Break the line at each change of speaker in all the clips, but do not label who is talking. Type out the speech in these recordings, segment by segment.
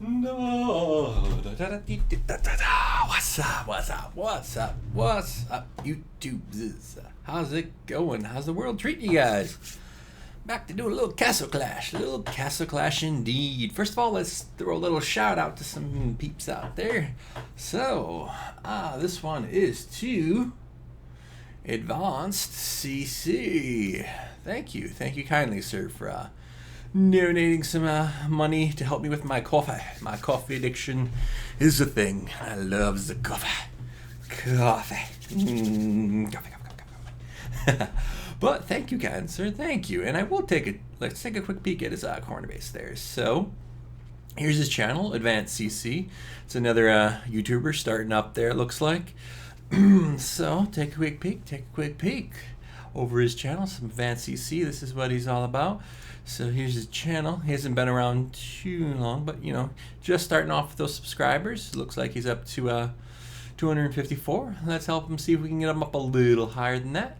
No. What's up? What's up? What's up? What's up, YouTubers? How's it going? How's the world treating you guys? Back to do a little Castle Clash. A little Castle Clash indeed. First of all, let's throw a little shout out to some peeps out there. So, this one is to Advanced CC. Thank you. Thank you kindly, sir, for donating some money to help me with my coffee. My coffee addiction is a thing. I love the coffee. Coffee. Coffee. But thank you, kind sir. Thank you. And I will let's take a quick peek at his corner base there. So here's his channel, Advanced CC. It's another YouTuber starting up there, it looks like. So take a quick peek over his channel, some Advanced CC. This is what he's all about. So here's his channel. He hasn't been around too long, but you know, just starting off with those subscribers. It looks like he's up to 254. Let's help him see if we can get him up a little higher than that.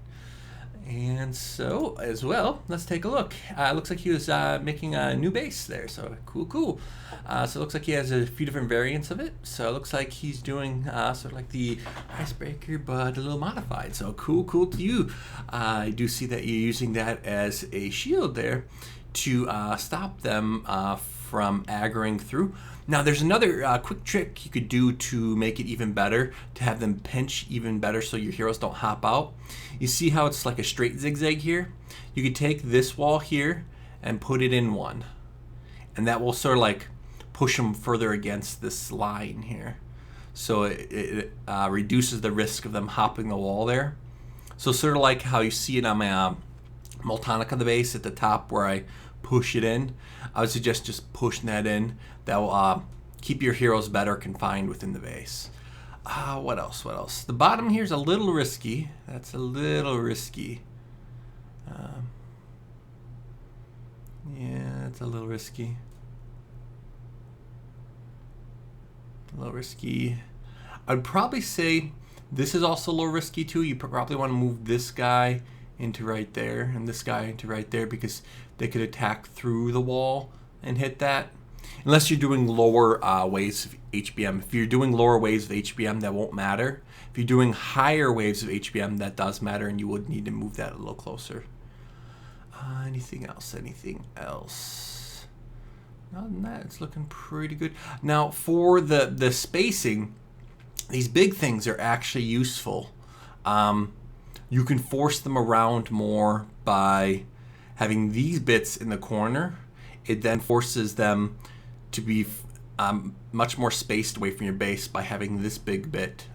And so, as well, let's take a look. Looks like he was making a new base there, so cool. So it looks like he has a few different variants of it. So it looks like he's doing sort of like the icebreaker, but a little modified. So cool to you. I do see that you're using that as a shield there to stop them from aggroing through. Now there's another quick trick you could do to make it even better, to have them pinch even better so your heroes don't hop out. You see how it's like a straight zigzag here? You could take this wall here and put it in one, and that will sort of like push them further against this line here, so it reduces the risk of them hopping the wall there. So sort of like how you see it on my Multonic on the base at the top where I push it in. I would suggest just pushing that in. That will keep your heroes better confined within the base. What else? The bottom here is a little risky. That's a little risky. Yeah, it's a little risky. I'd probably say this is also a little risky too. You probably want to move this guy into right there and this guy into right there, because they could attack through the wall and hit that. Unless you're doing lower waves of HBM. If you're doing lower waves of HBM, that won't matter. If you're doing higher waves of HBM, that does matter, and you would need to move that a little closer. Anything else? Other than that, it's looking pretty good. Now, for the spacing, these big things are actually useful. You can force them around more by having these bits in the corner. It then forces them to be much more spaced away from your base by having this big bit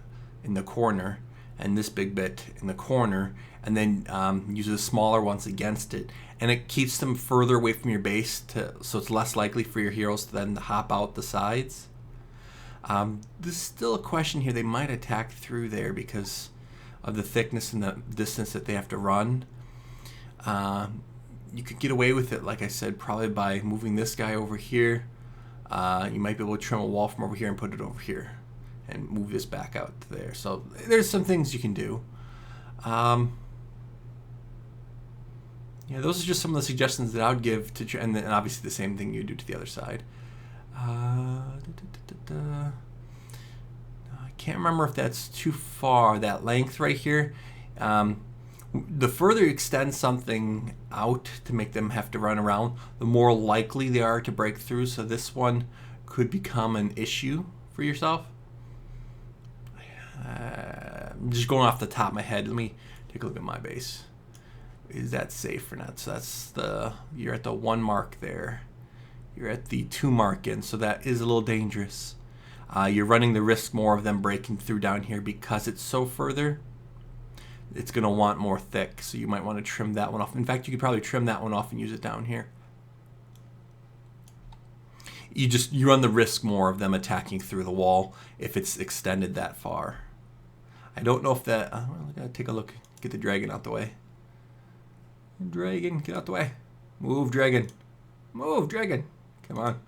in the corner and this big bit in the corner, and then use the smaller ones against it. And it keeps them further away from your base, so it's less likely for your heroes to then hop out the sides. There's still a question here. They might attack through there because of the thickness and the distance that they have to run. You could get away with it, like I said, probably by moving this guy over here. You might be able to trim a wall from over here and put it over here and move this back out to there. So there's some things you can do. Yeah, those are just some of the suggestions that I would give to, and then obviously the same thing you do to the other side. I can't remember if that's too far, that length right here. The further you extend something out to make them have to run around, the more likely they are to break through. So this one could become an issue for yourself. Just going off the top of my head, let me take a look at my base. Is that safe or not? So you're at the 1 mark there. You're at the 2 mark in, so that is a little dangerous. You're running the risk more of them breaking through down here because it's so further. It's going to want more thick, so you might want to trim that one off. In fact, you could probably trim that one off and use it down here. You run the risk more of them attacking through the wall if it's extended that far. I don't know if that... well, I gotta take a look. Get the dragon out the way. Dragon, get out the way. Move, dragon. Move, dragon. Come on.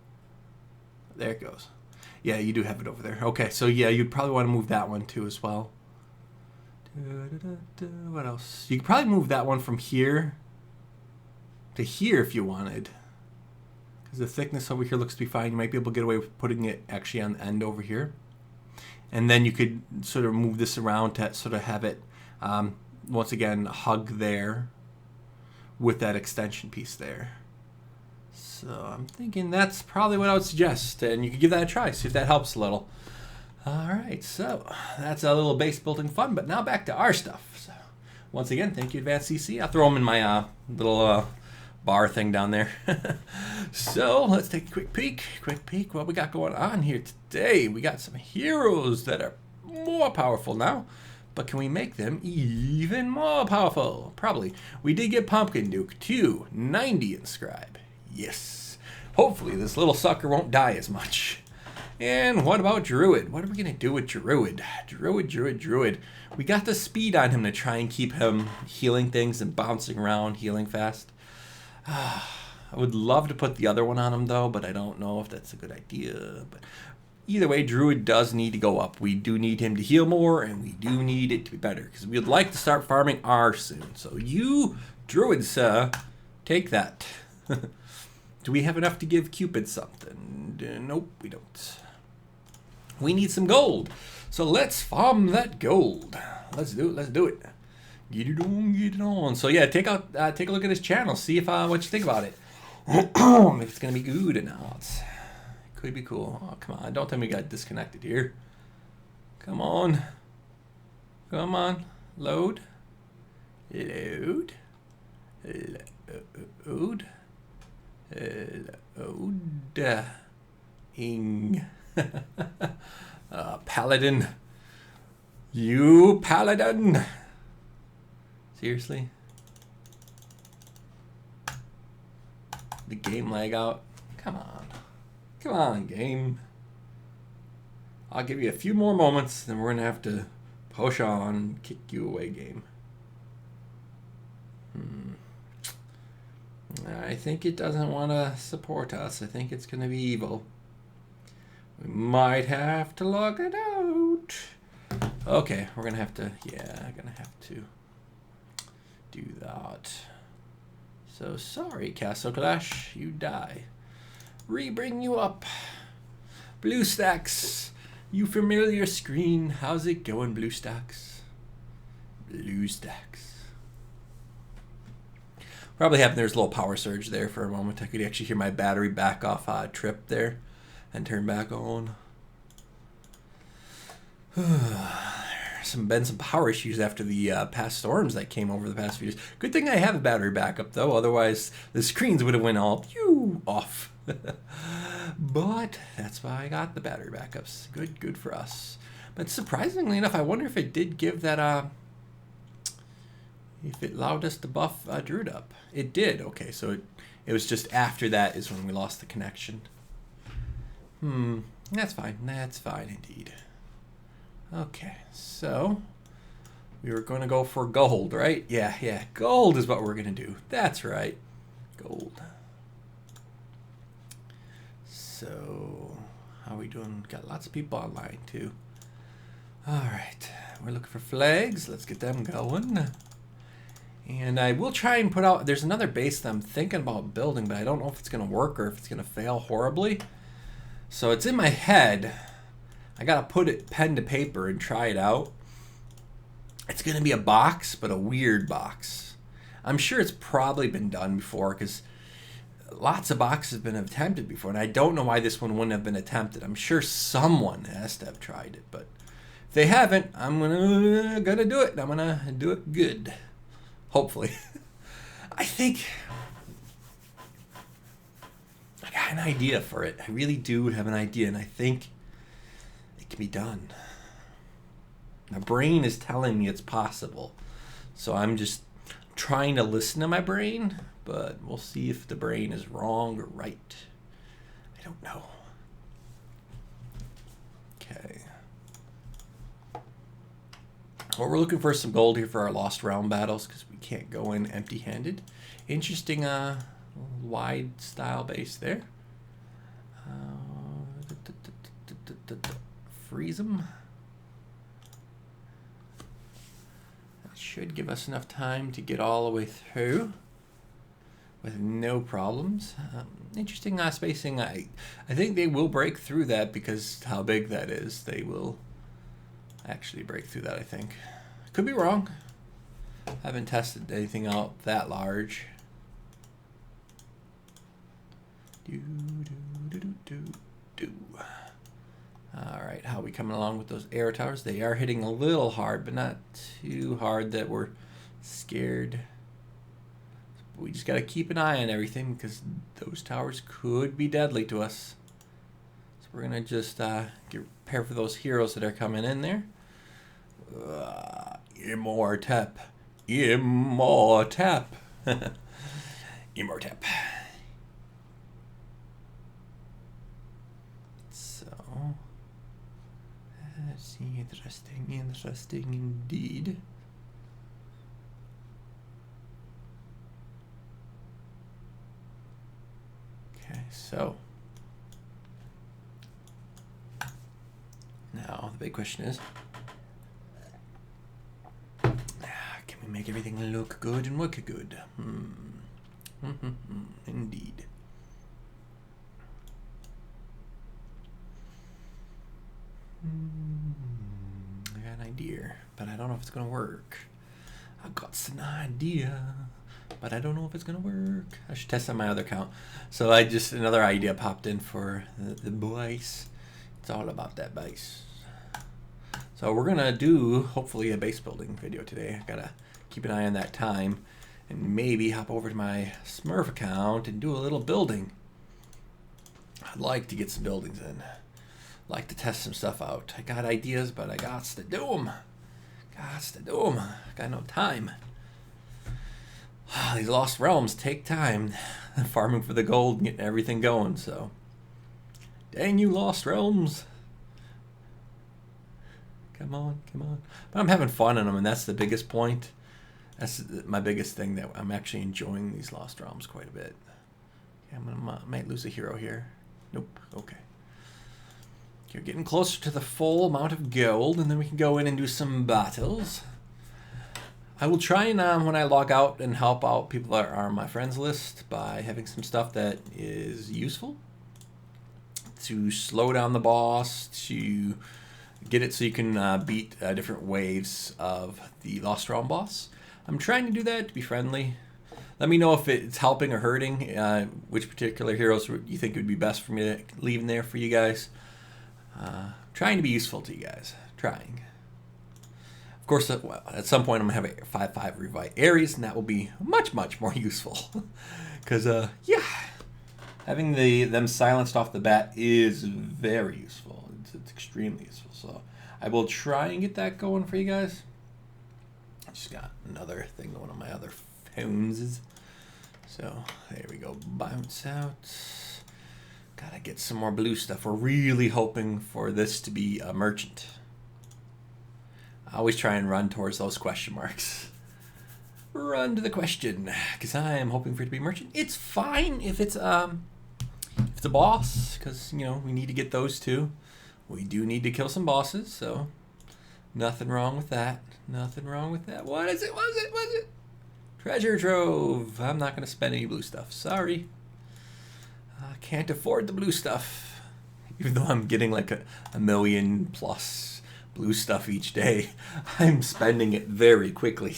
There it goes. Yeah, you do have it over there. Okay, so yeah, you'd probably want to move that one too as well. What else? You could probably move that one from here to here if you wanted. because the thickness over here looks to be fine. You might be able to get away with putting it actually on the end over here. And then you could sort of move this around to sort of have it, once again, hug there with that extension piece there. So I'm thinking that's probably what I would suggest. And you could give that a try, see if that helps a little. All right, so that's a little base building fun. But now back to our stuff. So once again, thank you, Advanced CC. I'll throw them in my little bar thing down there. So let's take a quick peek. What we got going on here today. We got some heroes that are more powerful now. But can we make them even more powerful? Probably. We did get Pumpkin Duke 290 inscribe. Yes. Hopefully this little sucker won't die as much. And what about Druid? What are we going to do with Druid? Druid. We got the speed on him to try and keep him healing things and bouncing around, healing fast. I would love to put the other one on him, though, but I don't know if that's a good idea. But either way, Druid does need to go up. We do need him to heal more, and we do need it to be better, because we would like to start farming R soon. So you, Druid, sir, take that. Do we have enough to give Cupid something? Nope, we don't. We need some gold. So let's farm that gold. Let's do it. Get it on. So yeah, take a look at his channel. See if what you think about it. If it's gonna be good or not. It could be cool. Oh, come on. Don't tell me we got disconnected here. Come on. Load. Ing. Paladin. You paladin. Seriously? The game lag out? Come on, game. I'll give you a few more moments, then we're gonna have to push on and kick you away, game. I think it doesn't want to support us. I think it's gonna be evil. We might have to log it out. Okay, we're gonna have to, do that. So sorry, Castle Clash, you die. Rebring you up. BlueStacks, you familiar screen. How's it going, BlueStacks? Probably happened there's a little power surge there for a moment. I could actually hear my battery back off trip there and turn back on. Been some power issues after the past storms that came over the past few days. Good thing I have a battery backup though, otherwise the screens would have went all off. But that's why I got the battery backups. Good for us. But surprisingly enough, I wonder if it did give that if it allowed us to buff Druid up. It did. Okay, so it was just after that is when we lost the connection. That's fine. That's fine indeed. Okay, so we were going to go for gold, right? Yeah, gold is what we're going to do. That's right, gold. So, how are we doing? Got lots of people online, too. All right, we're looking for flags. Let's get them going. And I will try and put out, there's another base that I'm thinking about building, but I don't know if it's going to work or if it's going to fail horribly. So it's in my head. I gotta put it pen to paper and try it out. It's gonna be a box, but a weird box. I'm sure it's probably been done before because lots of boxes have been attempted before, and I don't know why this one wouldn't have been attempted. I'm sure someone has to have tried it, but if they haven't, I'm gonna do it. I'm gonna do it good, hopefully. I think I got an idea for it. I really do have an idea, and I think can be done. My brain is telling me it's possible. So I'm just trying to listen to my brain, but we'll see if the brain is wrong or right. I don't know. Okay. Well, we're looking for some gold here for our lost realm battles because we can't go in empty-handed. Interesting wide style base there. Freeze them. That should give us enough time to get all the way through. with no problems. Interesting spacing. I think they will break through that because how big that is. They will actually break through that, I think. Could be wrong. I haven't tested anything out that large. All right, how are we coming along with those air towers? They are hitting a little hard, but not too hard that we're scared. We just got to keep an eye on everything because those towers could be deadly to us. So we're going to just get prepared for those heroes that are coming in there. Immortep. Immortep. Immortep. So, let's see, interesting indeed. Okay, so now the big question is, can we make everything look good and work good? Indeed. I got an idea, but I don't know if it's gonna work. I got an idea, but I don't know if it's gonna work. I should test on my other account. So another idea popped in for the base. It's all about that base. So we're gonna do hopefully a base building video today. I gotta keep an eye on that time and maybe hop over to my Smurf account and do a little building. I'd like to get some buildings in. Like to test some stuff out. I got ideas, but I got to do them. Got no time. These Lost Realms take time. Farming for the gold and getting everything going, so. Dang you, Lost Realms. Come on. But I'm having fun in them, and that's the biggest point. That's my biggest thing, that I'm actually enjoying these Lost Realms quite a bit. Okay, might lose a hero here. Nope, okay. You're getting closer to the full amount of gold, and then we can go in and do some battles. I will try and, when I log out, and help out people that are on my friends list by having some stuff that is useful to slow down the boss, to get it so you can beat different waves of the Lost Realm boss. I'm trying to do that to be friendly. Let me know if it's helping or hurting, which particular heroes you think would be best for me to leave in there for you guys. Trying to be useful to you guys. Trying. Of course, at some point I'm going to have a 5/5 Revive Ares, and that will be much, much more useful. Because, yeah, having them silenced off the bat is very useful. It's extremely useful. So I will try and get that going for you guys. I just got another thing going on my other phones. So there we go. Bounce out. Gotta get some more blue stuff. We're really hoping for this to be a merchant. I always try and run towards those question marks. Run to the question, because I am hoping for it to be merchant. It's fine if it's a boss, because we need to get those too. We do need to kill some bosses, so nothing wrong with that. Nothing wrong with that. What is it? Was it? Treasure trove. I'm not gonna spend any blue stuff. Sorry. I can't afford the blue stuff. Even though I'm getting like a million plus blue stuff each day, I'm spending it very quickly.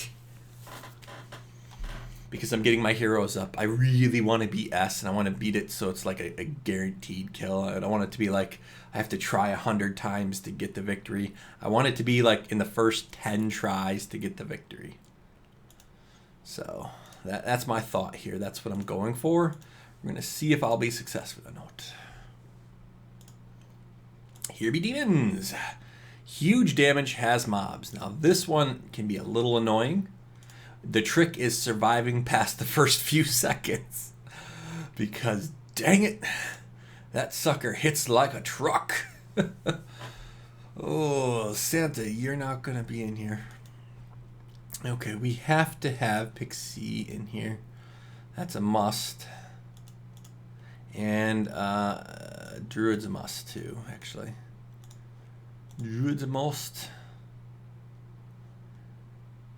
Because I'm getting my heroes up. I really want to beat S, and I want to beat it so it's like a guaranteed kill. I don't want it to be like I have to try 100 times to get the victory. I want it to be like in the first 10 tries to get the victory. So that's my thought here. That's what I'm going for. We're going to see if I'll be successful or not. Here be demons. Huge damage has mobs. Now this one can be a little annoying. The trick is surviving past the first few seconds. Because dang it, that sucker hits like a truck. Oh, Santa, you're not going to be in here. Okay, we have to have Pixie in here. That's a must. And Druid's a must too, actually. Druid's a must.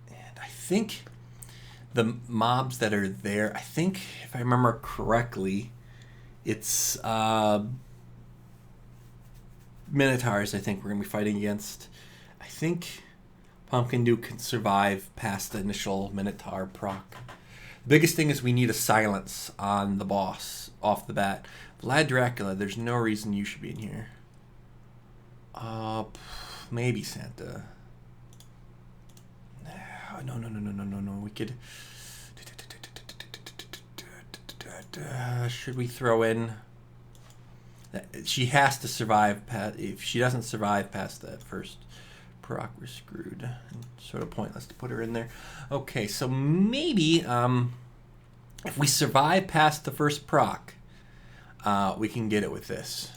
And I think the mobs that are there, I think, if I remember correctly, it's Minotaurs, I think we're going to be fighting against. I think Pumpkin Duke can survive past the initial Minotaur proc. The biggest thing is we need a silence on the boss off the bat. Vlad Dracula, there's no reason you should be in here. Maybe Santa. No. We could... should we throw in... She has to survive. If she doesn't survive past that first proc, we're screwed. Sort of pointless to put her in there. Okay, so maybe if we survive past the first proc, we can get it with this.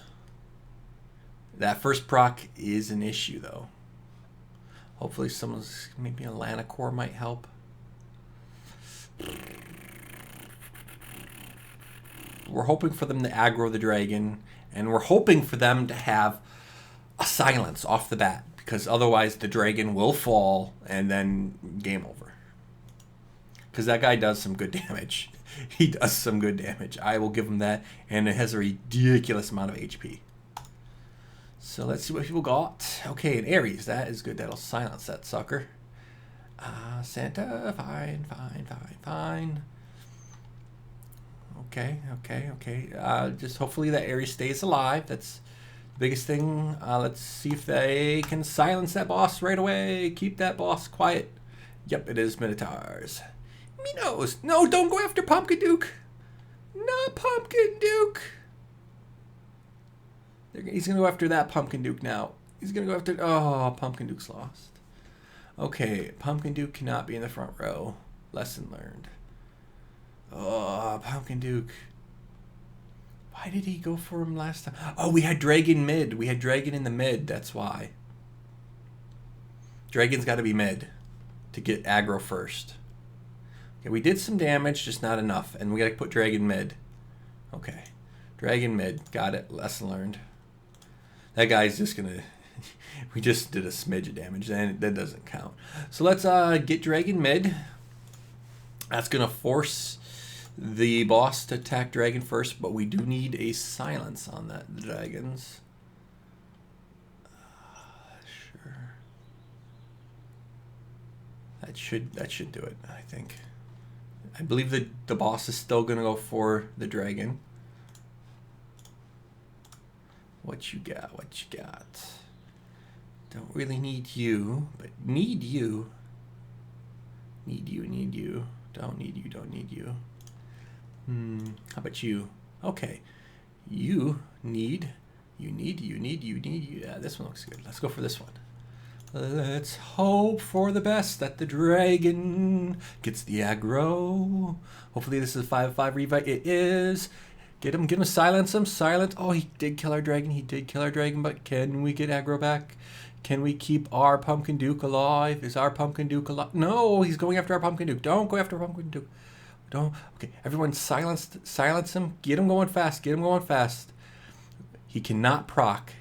That first proc is an issue, though. Hopefully someone's... maybe a Lanacore might help. We're hoping for them to aggro the dragon, and we're hoping for them to have a silence off the bat, because otherwise the dragon will fall, and then game over. Because that guy does some good damage. He does some good damage. I will give him that, and it has a ridiculous amount of HP. So let's see what people got. Okay, an Ares. That is good. That'll silence that sucker. Santa. Fine. Okay. Just hopefully that Ares stays alive. That's the biggest thing. Let's see if they can silence that boss right away. Keep that boss quiet. Yep, it is Minotaurs. Minos. No, don't go after Pumpkin Duke. Not Pumpkin Duke. He's going to go after that Pumpkin Duke now. He's going to go after... oh, Pumpkin Duke's lost. Okay, Pumpkin Duke cannot be in the front row. Lesson learned. Oh, Pumpkin Duke. Why did he go for him last time? Oh, we had Dragon mid. We had Dragon in the mid. That's why. Dragon's got to be mid to get aggro first. Okay, we did some damage, just not enough. And we got to put Dragon mid. Okay. Dragon mid. Got it. Lesson learned. That guy's just going to... we just did a smidge of damage. And that doesn't count. So let's get Dragon mid. That's going to force the boss to attack Dragon first. But we do need a silence on the dragons. Sure. That should do it, I think. I believe the boss is still going to go for the dragon. What you got? Don't really need you, but need you. Need you. Don't need you. How about you? Okay. You need. Yeah, this one looks good. Let's go for this one. Let's hope for the best that the dragon gets the aggro. Hopefully this is a 5/5 revive. It is. Get him, silence him, silence. Oh, he did kill our dragon, but can we get aggro back? Can we keep our Pumpkin Duke alive? Is our Pumpkin Duke alive? No, he's going after our Pumpkin Duke. Don't go after Pumpkin Duke. Don't. Okay, everyone silence him. Get him going fast. He cannot proc.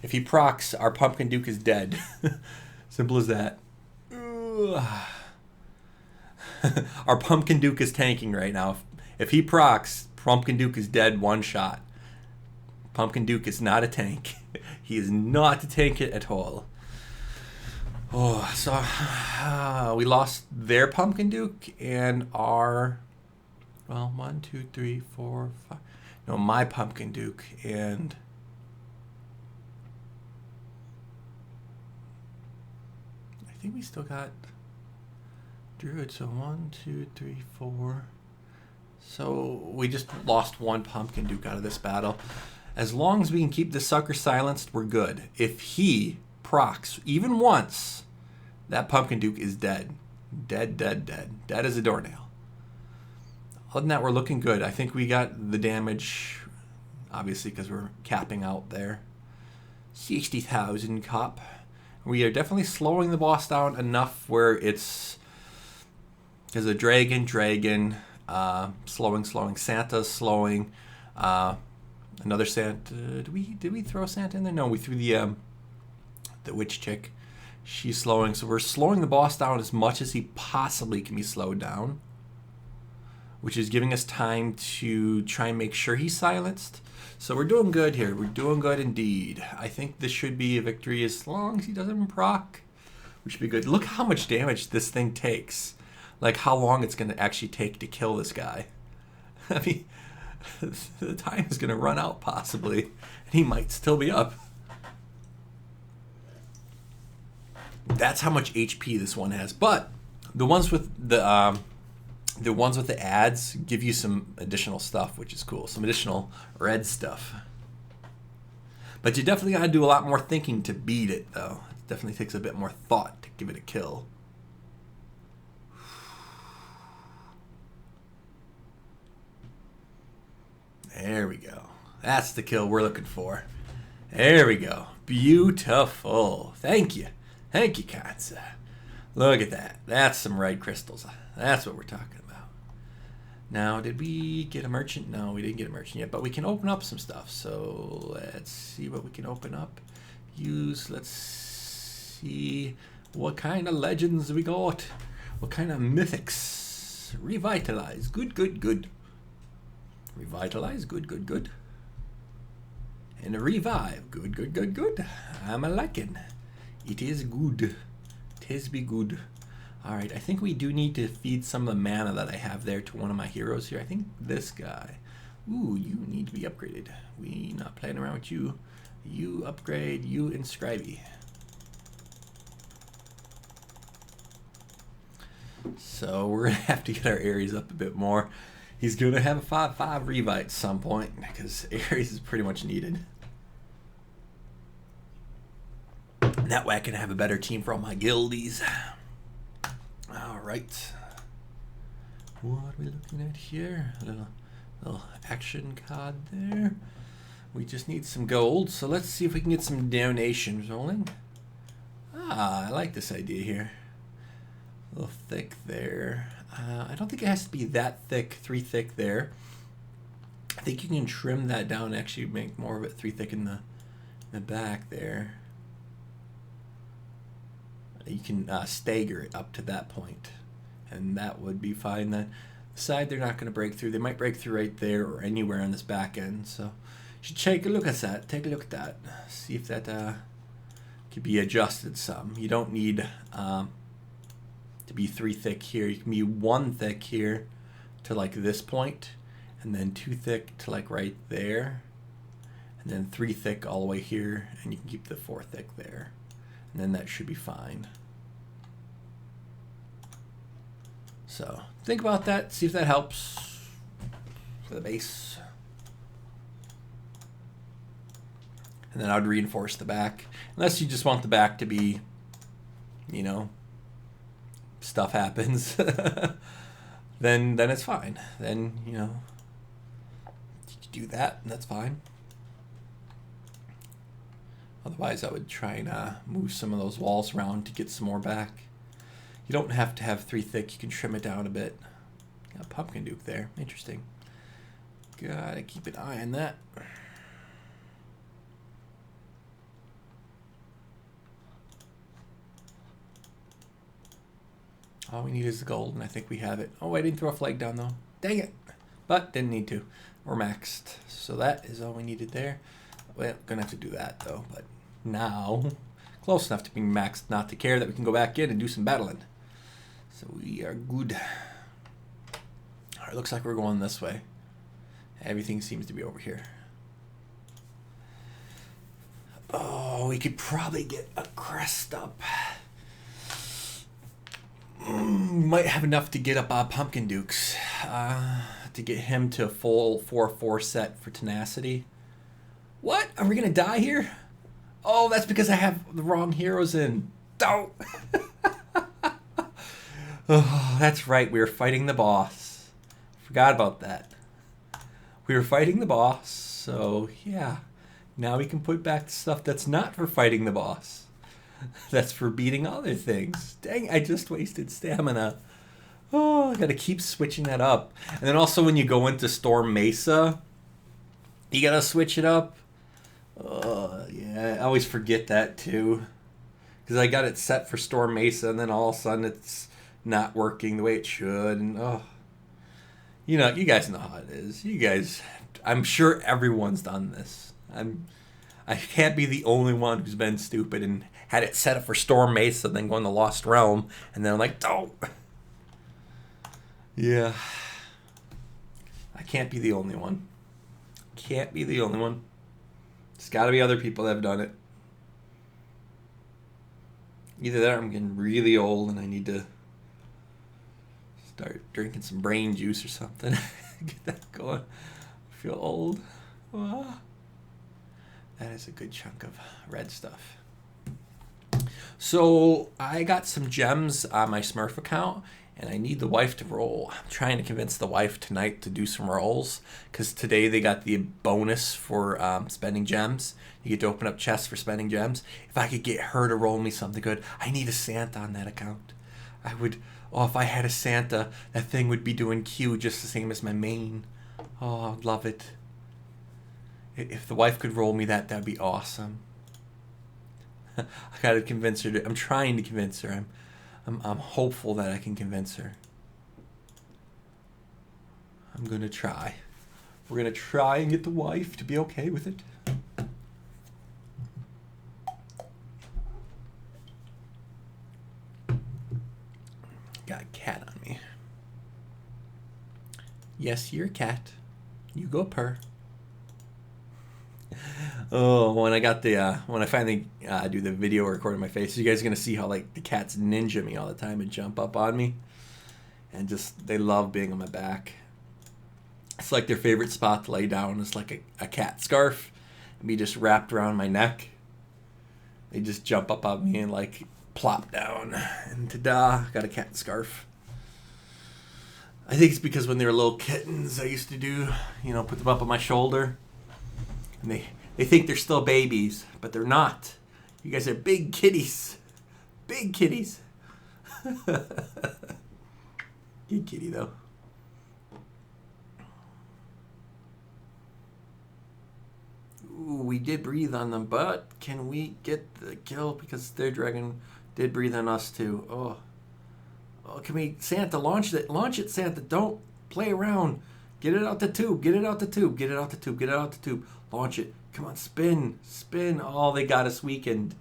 If he procs, our Pumpkin Duke is dead. Simple as that. Our Pumpkin Duke is tanking right now. If he procs, Pumpkin Duke is dead one shot. Pumpkin Duke is not a tank. He is not a tank at all. Oh, so we lost their Pumpkin Duke and our... well, 1, 2, 3, 4, 5... no, my Pumpkin Duke and... I think we still got... Druid, so 1, 2, 3, 4. So we just lost one Pumpkin Duke out of this battle. As long as we can keep the sucker silenced, we're good. If he procs even once, that Pumpkin Duke is dead. Dead as a doornail. Other than that, we're looking good. I think we got the damage, obviously, because we're capping out there. 60,000 cop. We are definitely slowing the boss down enough where it's... because the dragon, slowing, Santa's slowing, another Santa. Did we throw Santa in there? No, we threw the witch chick. She's slowing. So we're slowing the boss down as much as he possibly can be slowed down, which is giving us time to try and make sure he's silenced. So we're doing good here. We're doing good indeed. I think this should be a victory as long as he doesn't proc. We should be good. Look how much damage this thing takes. Like how long it's going to actually take to kill this guy. I mean, the time is going to run out possibly. And he might still be up. That's how much HP this one has. But the ones with the ads give you some additional stuff, which is cool. Some additional red stuff. But you definitely got to do a lot more thinking to beat it, though. It definitely takes a bit more thought to give it a kill. There we go. That's the kill we're looking for. There we go. Beautiful. Thank you. Thank you, Katza. Look at that. That's some red crystals. That's what we're talking about. Now, did we get a merchant? No, we didn't get a merchant yet, but we can open up some stuff. So let's see what we can open up. Let's see what kind of legends we got. What kind of mythics? Revitalize. Good, good, good. Revitalize. Good, good, good. And a revive. Good, good, good, good. I'm a liking. It is good. Tis be good. Alright, I think we do need to feed some of the mana that I have there to one of my heroes here. I think this guy. Ooh, you need to be upgraded. We not playing around with you. You upgrade, you inscribe. So we're going to have to get our Ares up a bit more. He's going to have a 5/5 revive at some point because Ares is pretty much needed. That way I can have a better team for all my guildies. Alright. What are we looking at here? A little action card there. We just need some gold, so let's see if we can get some donations rolling. Ah, I like this idea here. A little thick there. I don't think it has to be that thick, 3 thick there. I think you can trim that down and actually make more of it 3 thick in the back there. You can stagger it up to that point, and that would be fine. Then the side they're not going to break through. They might break through right there or anywhere on this back end. So you should take a look at that. Take a look at that. See if that could be adjusted some. You don't need to be 3 thick here. You can be 1 thick here to like this point, and then 2 thick to like right there, and then 3 thick all the way here, and you can keep the 4 thick there. And then that should be fine. So think about that. See if that helps for the base. And then I'd reinforce the back. Unless you just want the back to be, you know, stuff happens. then it's fine. Then, you know, you can do that and that's fine. Otherwise, I would try and move some of those walls around to get some more back. You don't have to have 3 thick. You can trim it down a bit. Got a pumpkin duke there. Interesting. Gotta keep an eye on that. All we need is the gold, and I think we have it. Oh, I didn't throw a flag down, though. Dang it. But didn't need to. We're maxed. So that is all we needed there. Well, gonna have to do that though, but now close enough to being maxed not to care that we can go back in and do some battling. So we are good. Alright, looks like we're going this way. Everything seems to be over here. Oh, we could probably get a crest up. Might have enough to get up Pumpkin Dukes. To get him to a full 4/4 set for tenacity. What? Are we gonna die here? Oh, that's because I have the wrong heroes in. Oh, oh that's right. We were fighting the boss. Forgot about that. We were fighting the boss, so yeah. Now we can put back the stuff that's not for fighting the boss. That's for beating other things. Dang, I just wasted stamina. Oh, I gotta keep switching that up. And then also when you go into Storm Mesa, you gotta switch it up. Yeah, I always forget that too. because I got it set for Storm Mesa, and then all of a sudden it's not working the way it should, and oh, you know, you guys know how it is. You guys, I'm sure everyone's done this. I can't be the only one who's been stupid and had it set up for Storm Mesa, then go in the Lost Realm, and then I'm like, oh, yeah. I can't be the only one. Can't be the only one. There's got to be other people that have done it. Either that or I'm getting really old and I need to start drinking some brain juice or something. Get that going. I feel old. Ah. That is a good chunk of red stuff. So I got some gems on my Smurf account, and I need the wife to roll. I'm trying to convince the wife tonight to do some rolls, because today they got the bonus for spending gems. You get to open up chests for spending gems. If I could get her to roll me something good, I need a Santa on that account. I would, oh, if I had a Santa, that thing would be doing Q just the same as my main. Oh, I'd love it. If the wife could roll me that, that'd be awesome. I gotta convince her. I'm trying to convince her. I'm hopeful that I can convince her. I'm gonna try. We're gonna try and get the wife to be okay with it. Got a cat on me. Yes, you're a cat. You go purr. Oh, when I finally do the video recording my face, you guys are gonna see how like the cats ninja me all the time and jump up on me, and just they love being on my back. It's like their favorite spot to lay down. It's like a cat scarf, and be just wrapped around my neck. They just jump up on me and like plop down, and ta-da, got a cat scarf. I think it's because when they were little kittens, I used to do, put them up on my shoulder, and they think they're still babies, but they're not. You guys are big kitties. Big kitties. Good kitty, though. Ooh, we did breathe on them, but can we get the kill? Because their dragon did breathe on us, too. Oh, can we... Santa, launch it. Launch it, Santa. Don't play around. Get it out the tube. Get it out the tube. Get it out the tube. Get it out the tube. Launch it. Come on, spin. Spin. Oh, they got us weakened.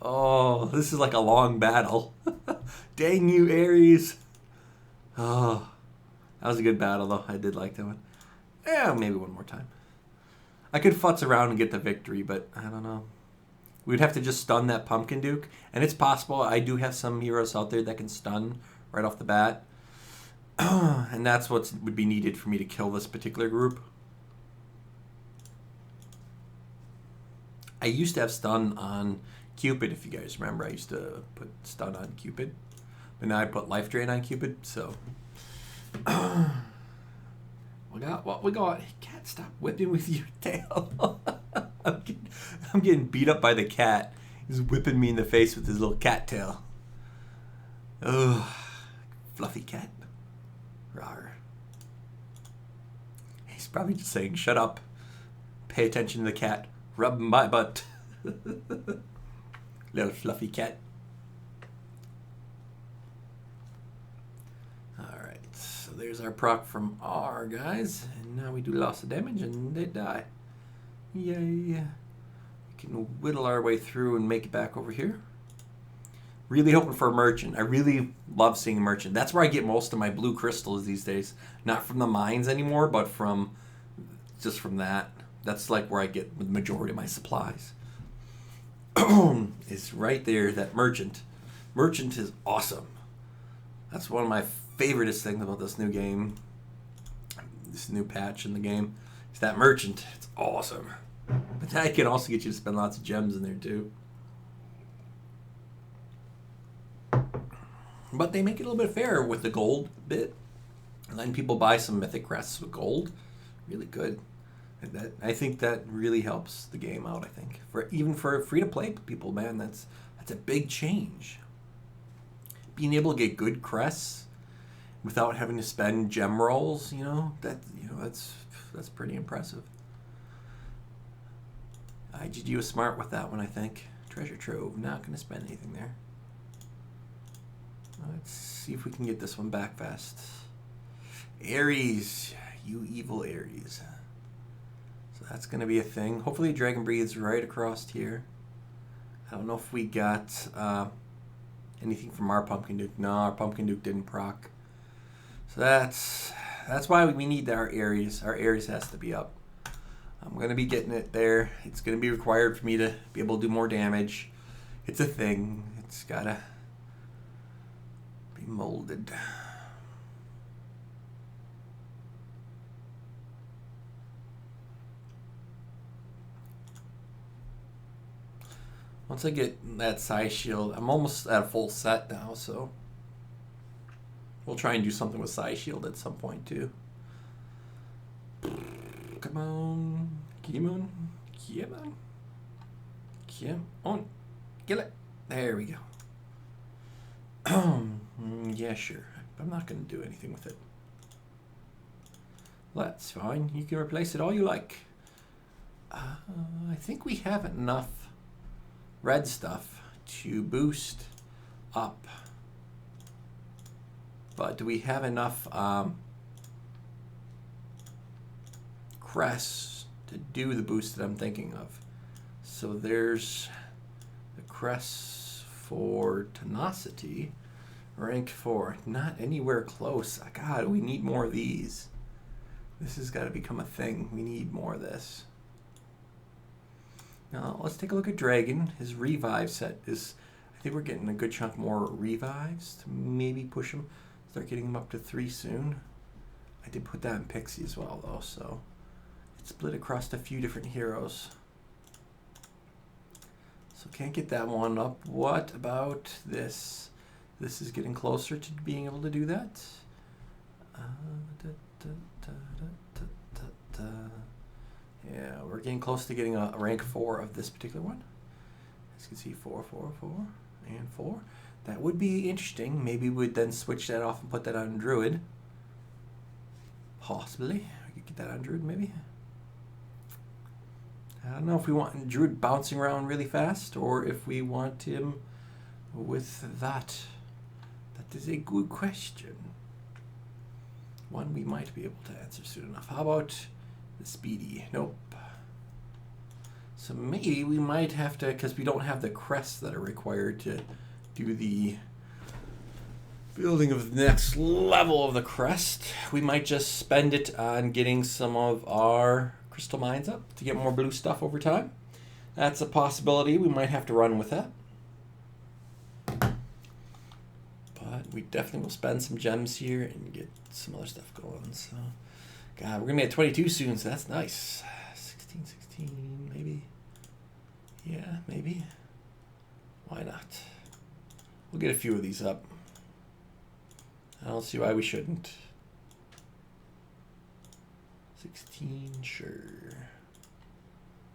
Oh, this is like a long battle. Dang you, Aries. Oh, that was a good battle, though. I did like that one. Yeah, maybe one more time. I could futz around and get the victory, but I don't know. We'd have to just stun that Pumpkin Duke. And it's possible. I do have some heroes out there that can stun right off the bat. And that's what would be needed for me to kill this particular group. I used to have stun on Cupid, if you guys remember. I used to put stun on Cupid. But now I put life drain on Cupid, so... we got what we got. Cat, stop whipping with your tail. I'm getting beat up by the cat. He's whipping me in the face with his little cat tail. Oh, fluffy cat. Rawr. He's probably just saying, shut up. Pay attention to the cat. Rub my butt. Little fluffy cat. Alright, so there's our proc from our guys. And now we do loss of damage and they die. Yay. We can whittle our way through and make it back over here. Really hoping for a merchant. I really love seeing a merchant. That's where I get most of my blue crystals these days. Not from the mines anymore, but from just from that. That's like where I get the majority of my supplies. It's right there, that merchant. Merchant is awesome. That's one of my favoriteest things about this new game. This new patch in the game. Is that merchant. It's awesome. But that can also get you to spend lots of gems in there too. But they make it a little bit fairer with the gold bit. And letting people buy some mythic crests with gold. Really good. And I think that really helps the game out, I think. Even for free-to-play people, man, that's a big change. Being able to get good crests without having to spend gem rolls, that's pretty impressive. IGG was smart with that one, I think. treasure trove. Not going to spend anything there. Let's see if we can get this one back fast. Aries, you evil Aries. So that's going to be a thing. Hopefully Dragon Breathes right across here. I don't know if we got anything from our Pumpkin Duke. No, our Pumpkin Duke didn't proc. So that's why we need our Aries. Our Aries has to be up. I'm going to be getting it there. It's going to be required for me to be able to do more damage. It's a thing. It's got to be molded. Once I get that Psy Shield, I'm almost at a full set now, so we'll try and do something with Psy Shield at some point too. Come on, come on, come on, come on, kill it. There we go. Yeah, sure. I'm not going to do anything with it. That's fine. You can replace it all you like. I think we have enough red stuff to boost up, but do we have enough crests to do the boost that I'm thinking of? So there's the crests for tenacity, rank 4, not anywhere close. God, we need more of these. This has got to become a thing. We need more of this. Now, let's take a look at Dragon. His revive set is, I think we're getting a good chunk more revives to maybe push him, start getting him up to 3 soon. I did put that in Pixie as well, though, so it's split across a few different heroes. So can't get that one up. What about this? This is getting closer to being able to do that. Yeah, we're getting close to getting a rank 4 of this particular one. As you can see, 4, 4, 4, and 4. That would be interesting. Maybe we'd then switch that off and put that on Druid. Possibly. We could get that on Druid, maybe. I don't know if we want Druid bouncing around really fast or if we want him with that. That is a good question. One we might be able to answer soon enough. How about the speedy? Nope. So maybe we might have to, because we don't have the crests that are required to do the building of the next level of the crest, we might just spend it on getting some of our crystal mines up to get more blue stuff over time. That's a possibility. We might have to run with that. But we definitely will spend some gems here and get some other stuff going. So, God, we're going to be at 22 soon, so that's nice. 16, 16, maybe. Yeah, maybe. Why not? We'll get a few of these up. I don't see why we shouldn't. 16, sure.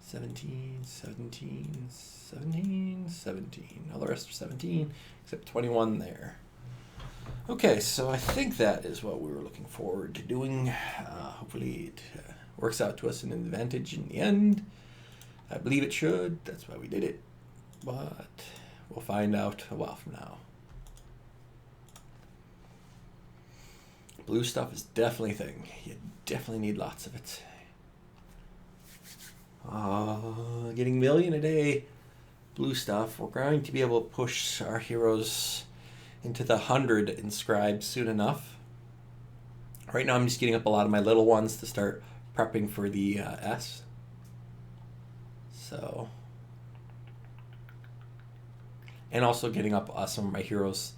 17, 17, 17, 17. All the rest are 17, except 21 there. Okay, so I think that is what we were looking forward to doing. Hopefully it works out to us an advantage in the end. I believe it should. That's why we did it. But we'll find out a while from now. Blue stuff is definitely a thing. You definitely need lots of it. Getting million a day blue stuff. We're going to be able to push our heroes into the 100 inscribed soon enough. Right now I'm just getting up a lot of my little ones to start prepping for the S. So, and also getting up some of my heroes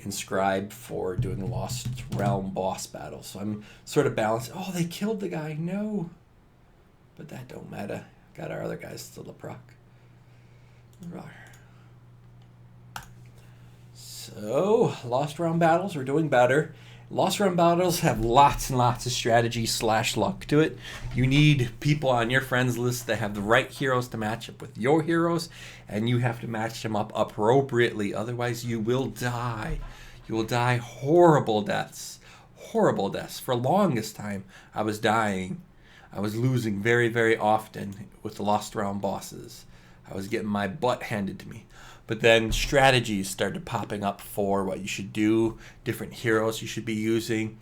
inscribed for doing the Lost Realm boss battle. So I'm sort of balanced. Oh, they killed the guy. No. But that don't matter. Got our other guys still to proc. So, Lost Realm battles, we're doing better. Lost Realm battles have lots and lots of strategy / luck to it. You need people on your friends list that have the right heroes to match up with your heroes, and you have to match them up appropriately. Otherwise, you will die. You will die horrible deaths. Horrible deaths. For the longest time, I was dying. I was losing very, very often with the Lost Realm bosses. I was getting my butt handed to me. But then strategies started popping up for what you should do, different heroes you should be using.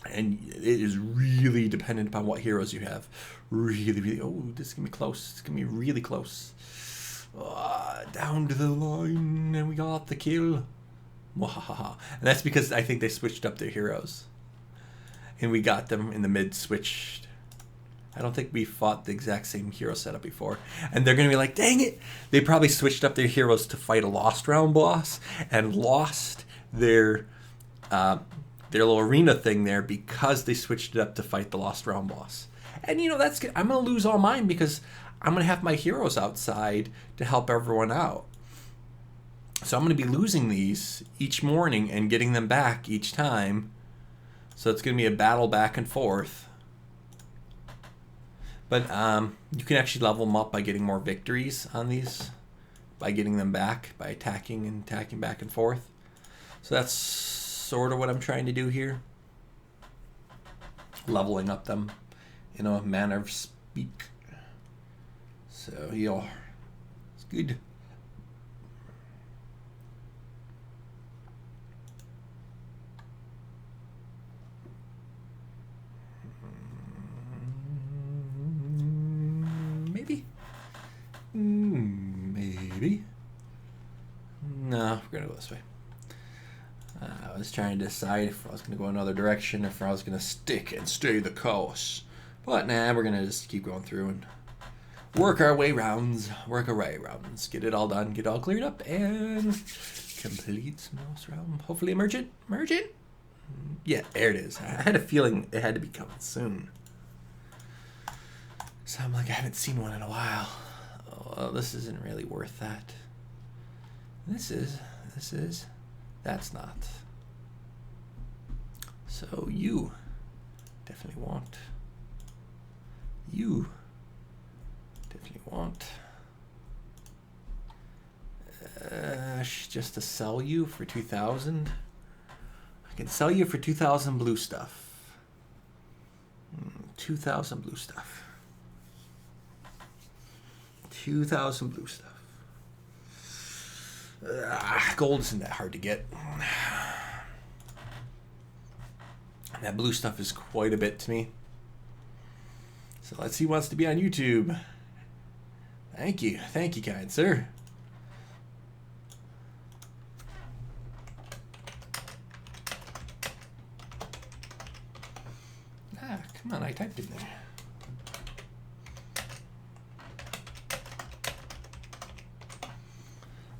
And it is really dependent upon what heroes you have. Really, really. Oh, this is going to be close. It's going to be really close. Down to the line, and we got the kill. And that's because I think they switched up their heroes. And we got them in the mid switched. I don't think we fought the exact same hero setup before. And they're going to be like, dang it. They probably switched up their heroes to fight a lost round boss and lost their little arena thing there because they switched it up to fight the lost round boss. And, you know, that's good. I'm going to lose all mine because I'm going to have my heroes outside to help everyone out. So I'm going to be losing these each morning and getting them back each time. So it's going to be a battle back and forth. But you can actually level them up by getting more victories on these, by getting them back, by attacking back and forth. So that's sort of what I'm trying to do here. Leveling up them in a manner of speak. So, yeah, it's good. Maybe. No, we're going to go this way. I was trying to decide if I was going to go another direction, if I was going to stick and stay the course. But nah, we're going to just keep going through and work our way rounds. Get it all done, get it all cleared up, and complete most round. Hopefully emergent. Yeah, there it is. I had a feeling it had to be coming soon. So I'm like, I haven't seen one in a while. Oh, well, this isn't really worth that. This is. That's not. So you definitely want. Just to sell you for 2,000. I can sell you for 2,000 blue stuff. 2,000 blue stuff. 2,000 blue stuff. Gold isn't that hard to get. That blue stuff is quite a bit to me. So let's see who wants to be on YouTube. Thank you, kind sir. Come on, I typed in there.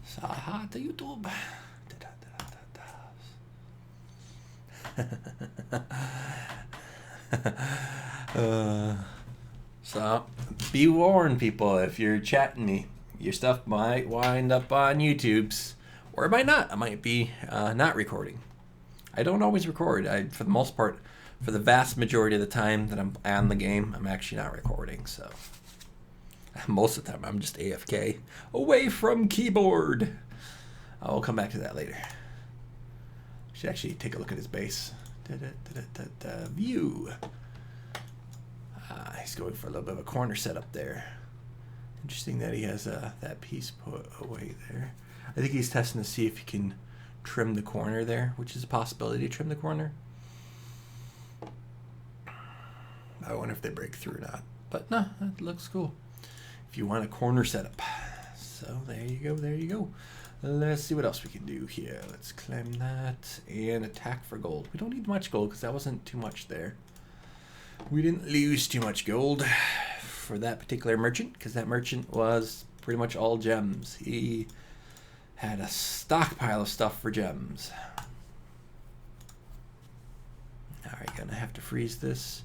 Saha to YouTube. So be warned, people, if you're chatting me, your stuff might wind up on YouTube's, or it might not. I might be not recording. I don't always record. For the most part, for the vast majority of the time that I'm on the game, I'm actually not recording. So most of the time, I'm just AFK, away from keyboard. I'll come back to that later. Should actually take a look at his base. View. He's going for a little bit of a corner setup there. Interesting that he has that piece put away there. I think he's testing to see if he can trim the corner there, which is a possibility to trim the corner. I wonder if they break through or not. But no, that looks cool. If you want a corner setup. So there you go. Let's see what else we can do here. Let's claim that and attack for gold. We don't need much gold because that wasn't too much there. We didn't lose too much gold for that particular merchant because that merchant was pretty much all gems. He had a stockpile of stuff for gems. Alright, gonna have to freeze this.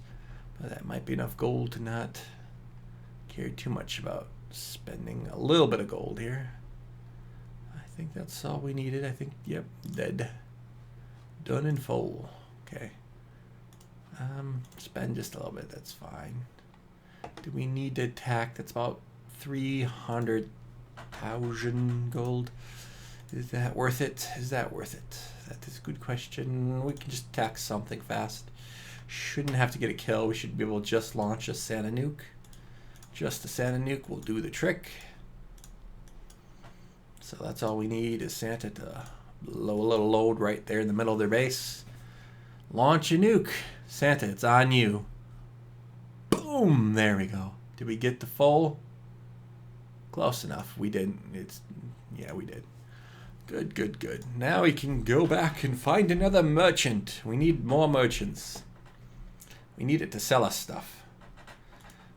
But that might be enough gold to not care too much about spending a little bit of gold here. I think that's all we needed. I think, yep, dead. Done in full. Okay. Spend just a little bit, that's fine. Do we need to attack? That's about 300,000 gold. Is that worth it? That is a good question. We can just attack something fast. Shouldn't have to get a kill. We should be able to just launch a Santa nuke. Just a Santa nuke will do the trick. So that's all we need is Santa to blow a little load right there in the middle of their base. Launch a nuke. Santa, it's on you. Boom! There we go. Did we get the full? Close enough. We didn't. Yeah, we did. Good, good, good. Now we can go back and find another merchant. We need more merchants. We need it to sell us stuff.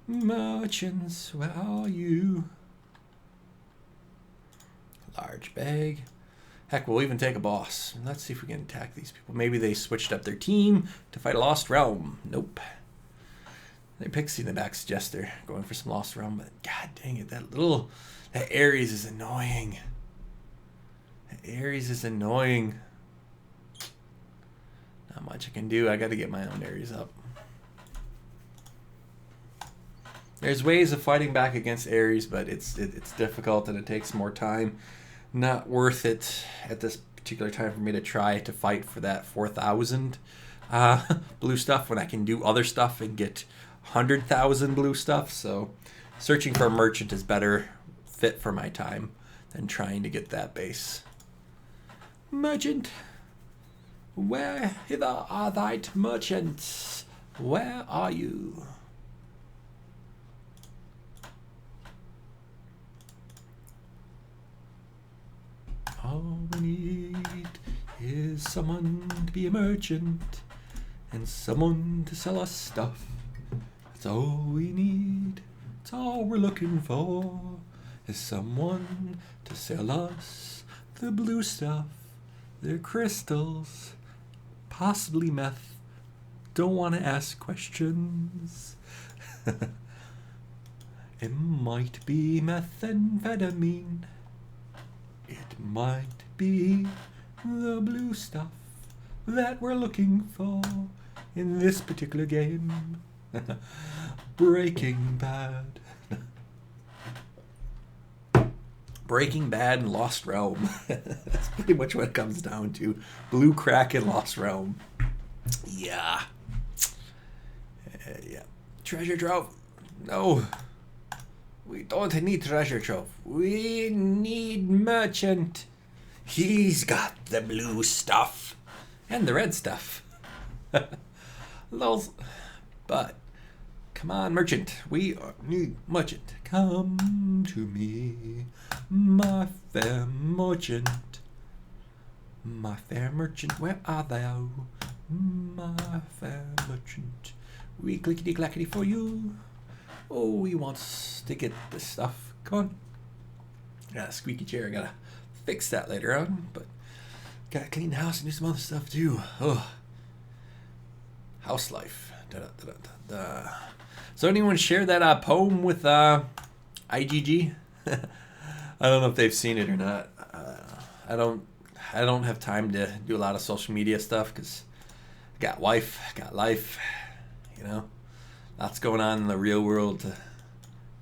Merchants, where are you? Large bag. Heck, we'll even take a boss. Let's see if we can attack these people. Maybe they switched up their team to fight a Lost Realm. Nope. They're Pixie in the back's Jester going for some Lost Realm, but god dang it, that Ares is annoying. That Ares is annoying. Not much I can do. I gotta get my own Ares up. There's ways of fighting back against Ares, but it's difficult and it takes more time. Not worth it at this particular time for me to try to fight for that 4,000 blue stuff when I can do other stuff and get 100,000 blue stuff. So searching for a merchant is better fit for my time than trying to get that base. Merchant, where hither are thy merchants? Where are you? All we need is someone to be a merchant and someone to sell us stuff. That's all we need. That's all we're looking for is someone to sell us the blue stuff, the crystals, possibly meth. Don't want to ask questions. It might be methamphetamine. It might be the blue stuff that we're looking for in this particular game. Breaking Bad. Breaking Bad and Lost Realm. That's pretty much what it comes down to. Blue crack and Lost Realm. Yeah. Yeah. Treasure trove. No. We don't need treasure trove. We need merchant. He's got the blue stuff. And the red stuff. Lols. But, come on, merchant. We need merchant. Come to me, my fair merchant. My fair merchant, where art thou? My fair merchant. We clickety clackety for you. Oh, he wants to get this stuff. Come on. Got a squeaky chair. I gotta fix that later on. But gotta clean the house and do some other stuff too. Oh. House life. Da, da, da, da, da. So anyone share that poem with IGG? I don't know if they've seen it or not. I don't have time to do a lot of social media stuff because I got wife, got life, you know. Lots going on in the real world to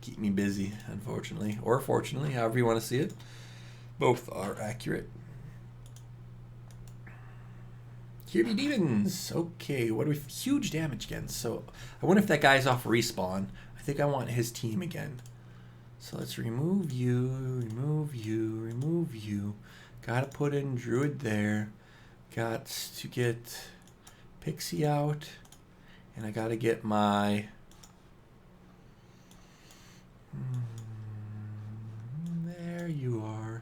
keep me busy, unfortunately. Or fortunately, however you want to see it. Both are accurate. Kirby Demons. Okay, what do we... Huge damage again. So, I wonder if that guy's off respawn. I think I want his team again. So, let's remove you, remove you, remove you. Gotta put in Druid there. Got to get Pixie out. And I gotta get my... There you are.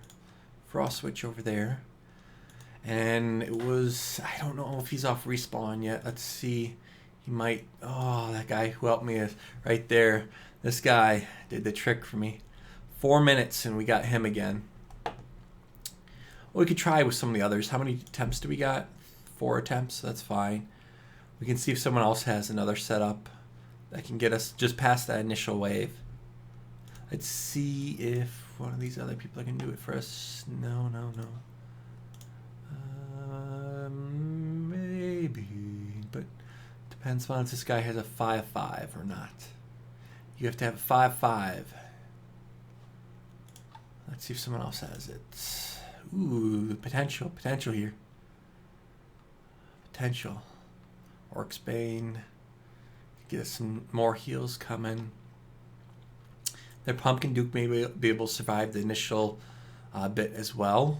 Frost Switch over there. And it was... I don't know if he's off respawn yet. Let's see. He might... Oh, that guy who helped me is right there. This guy did the trick for me. 4 minutes and we got him again. Well, we could try with some of the others. How many attempts do we got? 4 attempts. That's fine. We can see if someone else has another setup that can get us just past that initial wave. Let's see if one of these other people can do it for us. No, no, no. Maybe, but depends on if this guy has a 5-5 or not. You have to have a 5-5. Let's see if someone else has it. Ooh, potential here. Potential. Orc's Bane. Get us some more heals coming. Their Pumpkin Duke may be able to survive the initial bit as well.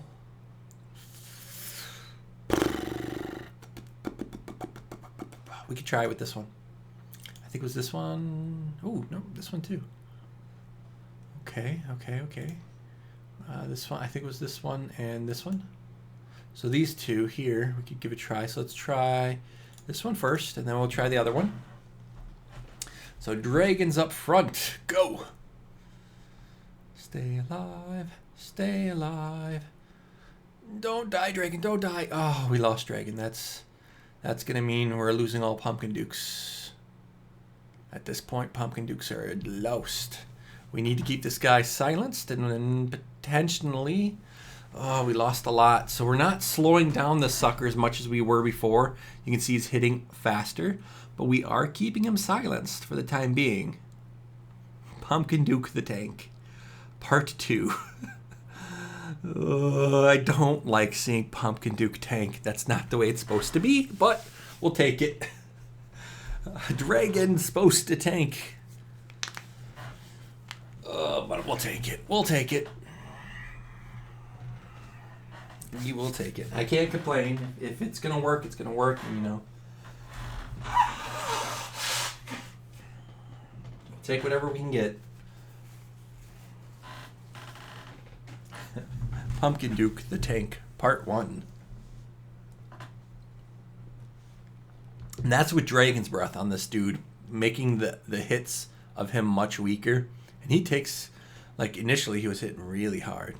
We could try it with this one. I think it was this one. Oh, no, this one too. Okay. This one, I think it was this one and this one. So these two here, we could give a try. So let's try this one first, and then we'll try the other one. So dragons up front, go! Stay alive, stay alive. Don't die, dragon, don't die. Oh, we lost dragon. That's gonna mean we're losing all pumpkin dukes. At this point, pumpkin dukes are lost. We need to keep this guy silenced, and then potentially, oh, we lost a lot. So we're not slowing down the sucker as much as we were before. You can see he's hitting faster, but we are keeping him silenced for the time being. Pumpkin Duke the Tank, Part 2. I don't like seeing Pumpkin Duke tank. That's not the way it's supposed to be, but we'll take it. Dragon's supposed to tank. But we'll take it. We'll take it. We will take it. I can't complain. If it's going to work, it's going to work, you know. Take whatever we can get. Pumpkin Duke the Tank, Part 1. And that's with Dragon's Breath on this dude, making the hits of him much weaker. And he takes, like, initially he was hitting really hard.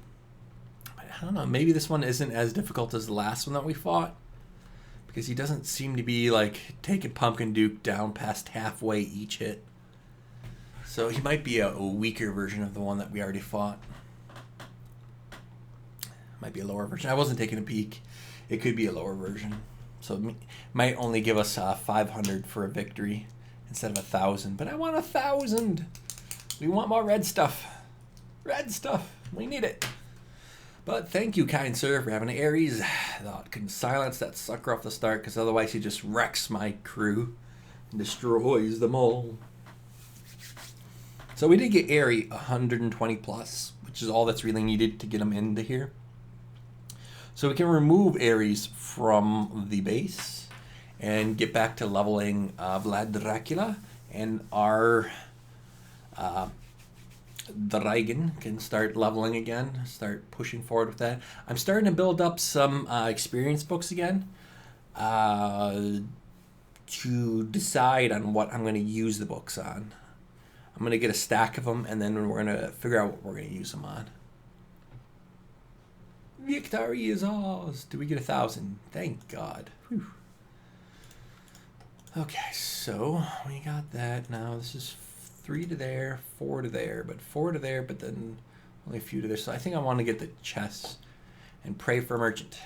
But I don't know, maybe this one isn't as difficult as the last one that we fought. Because he doesn't seem to be, like, taking Pumpkin Duke down past halfway each hit. So he might be a weaker version of the one that we already fought. Might be a lower version. I wasn't taking a peek. It could be a lower version. So it might only give us 500 for a victory instead of 1,000. But I want 1,000. We want more red stuff. Red stuff. We need it. But thank you, kind sir, for having an Ares. That can silence that sucker off the start, because otherwise he just wrecks my crew and destroys them all. So we did get Aerie 120 plus, which is all that's really needed to get him into here. So we can remove Ares from the base and get back to leveling Vlad Dracula, and our Dragon can start leveling again, start pushing forward with that. I'm starting to build up some experience books again to decide on what I'm going to use the books on. I'm going to get a stack of them, and then we're going to figure out what we're going to use them on. Victory is ours. Do we get 1,000? Thank God. Whew. Okay, so we got that. Now this is 3 to there, 4 to there, but 4 to there, but then only a few to there. So I think I want to get the chests and pray for merchant.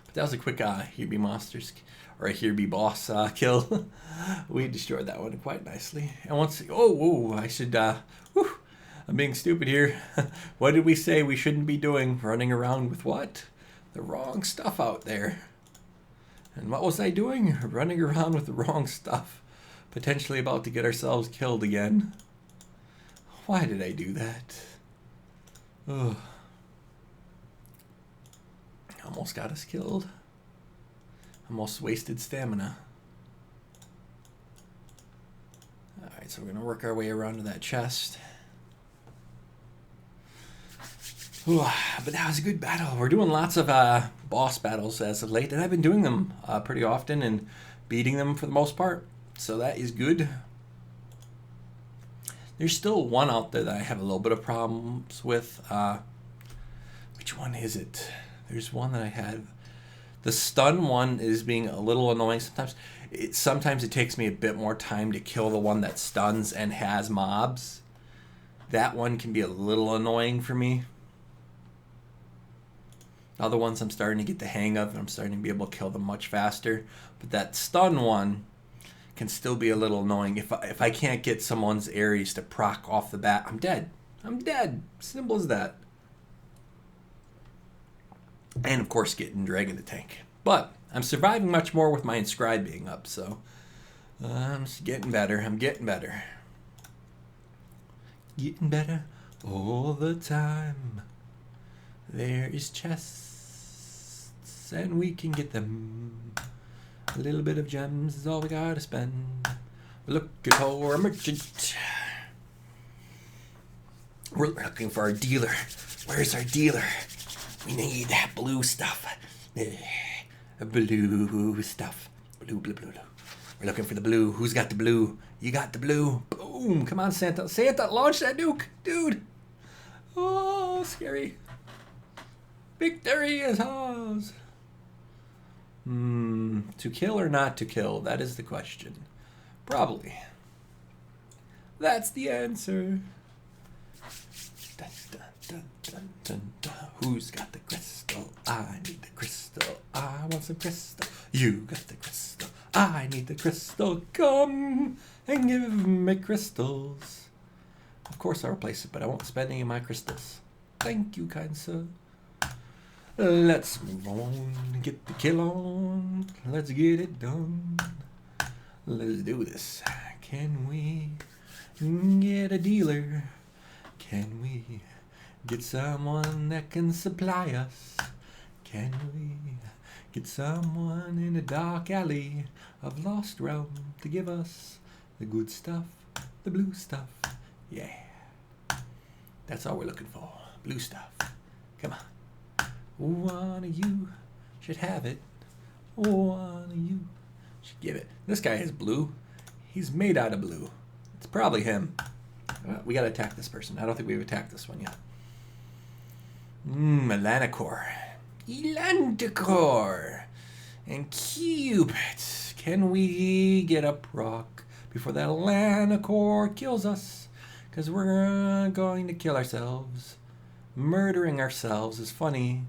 But that was a quick here be monsters or a here be boss kill. We destroyed that one quite nicely. And once, I should whew, I'm being stupid here. What did we say we shouldn't be doing? Running around with what? The wrong stuff out there. And what was I doing? Running around with the wrong stuff. Potentially about to get ourselves killed again. Why did I do that? Ugh. Almost got us killed. Almost wasted stamina. Alright, so we're going to work our way around to that chest. Ooh, but that was a good battle. We're doing lots of boss battles as of late, and I've been doing them pretty often and beating them for the most part. So that is good. There's still one out there that I have a little bit of problems with. Which one is it? There's one that I had. The stun one is being a little annoying sometimes. Sometimes it takes me a bit more time to kill the one that stuns and has mobs. That one can be a little annoying for me. Other ones I'm starting to get the hang of, and I'm starting to be able to kill them much faster. But that stun one can still be a little annoying. If I can't get someone's Ares to proc off the bat, I'm dead. I'm dead. Simple as that. And of course getting Dragon the Tank. But I'm surviving much more with my Inscribe being up, so I'm just getting better. I'm getting better. Getting better All the time. There is chests, and we can get them. A little bit of gems is all we gotta spend. Look at our merchant. We're looking for our dealer. Where's our dealer? We need that blue stuff. Blue stuff. Blue. We're looking for the blue. Who's got the blue? You got the blue. Boom. Come on, Santa. Santa, launch that nuke. Dude. Oh, scary. Victory is ours. To kill or not to kill? That is the question. Probably. That's the answer. Dun, dun, dun, dun, dun, dun. Who's got the crystal? I need the crystal. I want some crystal. You got the crystal. I need the crystal. Come and give me crystals. Of course I'll replace it, but I won't spend any of my crystals. Thank you, kind sir. Let's move on. Get the kill on. Let's get it done. Let's do this. Can we get a dealer? Can we get someone that can supply us? Can we get someone in a dark alley of Lost Realm to give us the good stuff, the blue stuff? Yeah. That's all we're looking for. Blue stuff. Come on. One of you should have it. One of you should give it. This guy is blue. He's made out of blue. It's probably him. We gotta attack this person. I don't think we've attacked this one yet. Elanticor. And Cupid. Can we get a proc before that Elanticor kills us? Because we're going to kill ourselves. Murdering ourselves is funny.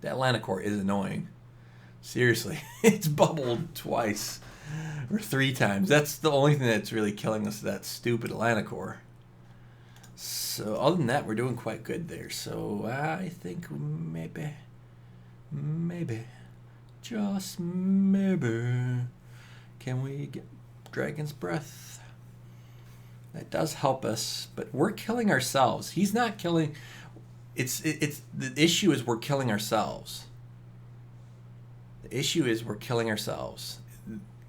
That Elanticor is annoying. Seriously. It's bubbled twice. Or 3 times. That's the only thing that's really killing us, that stupid Elanticor. So other than that, we're doing quite good there. So I think maybe, just maybe, can we get Dragon's Breath? That does help us, but we're killing ourselves. He's not killing. It's the issue is we're killing ourselves. The issue is we're killing ourselves.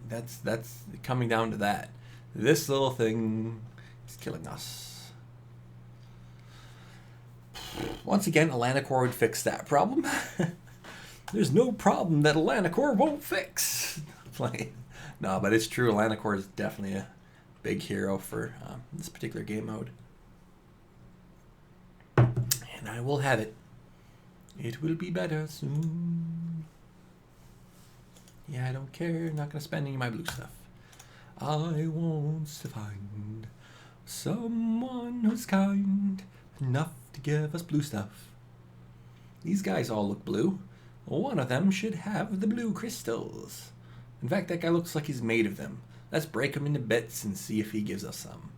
That's coming down to that. This little thing is killing us. Once again, Elanticor would fix that problem. There's no problem that Elanticor won't fix. No, but it's true. Elanticor is definitely a big hero for this particular game mode. And I will have it. It will be better soon. Yeah, I don't care. Not going to spend any of my blue stuff. I want to find someone who's kind enough to give us blue stuff. These guys all look blue. One of them should have the blue crystals. In fact, that guy looks like he's made of them. Let's break him into bits and see if he gives us some.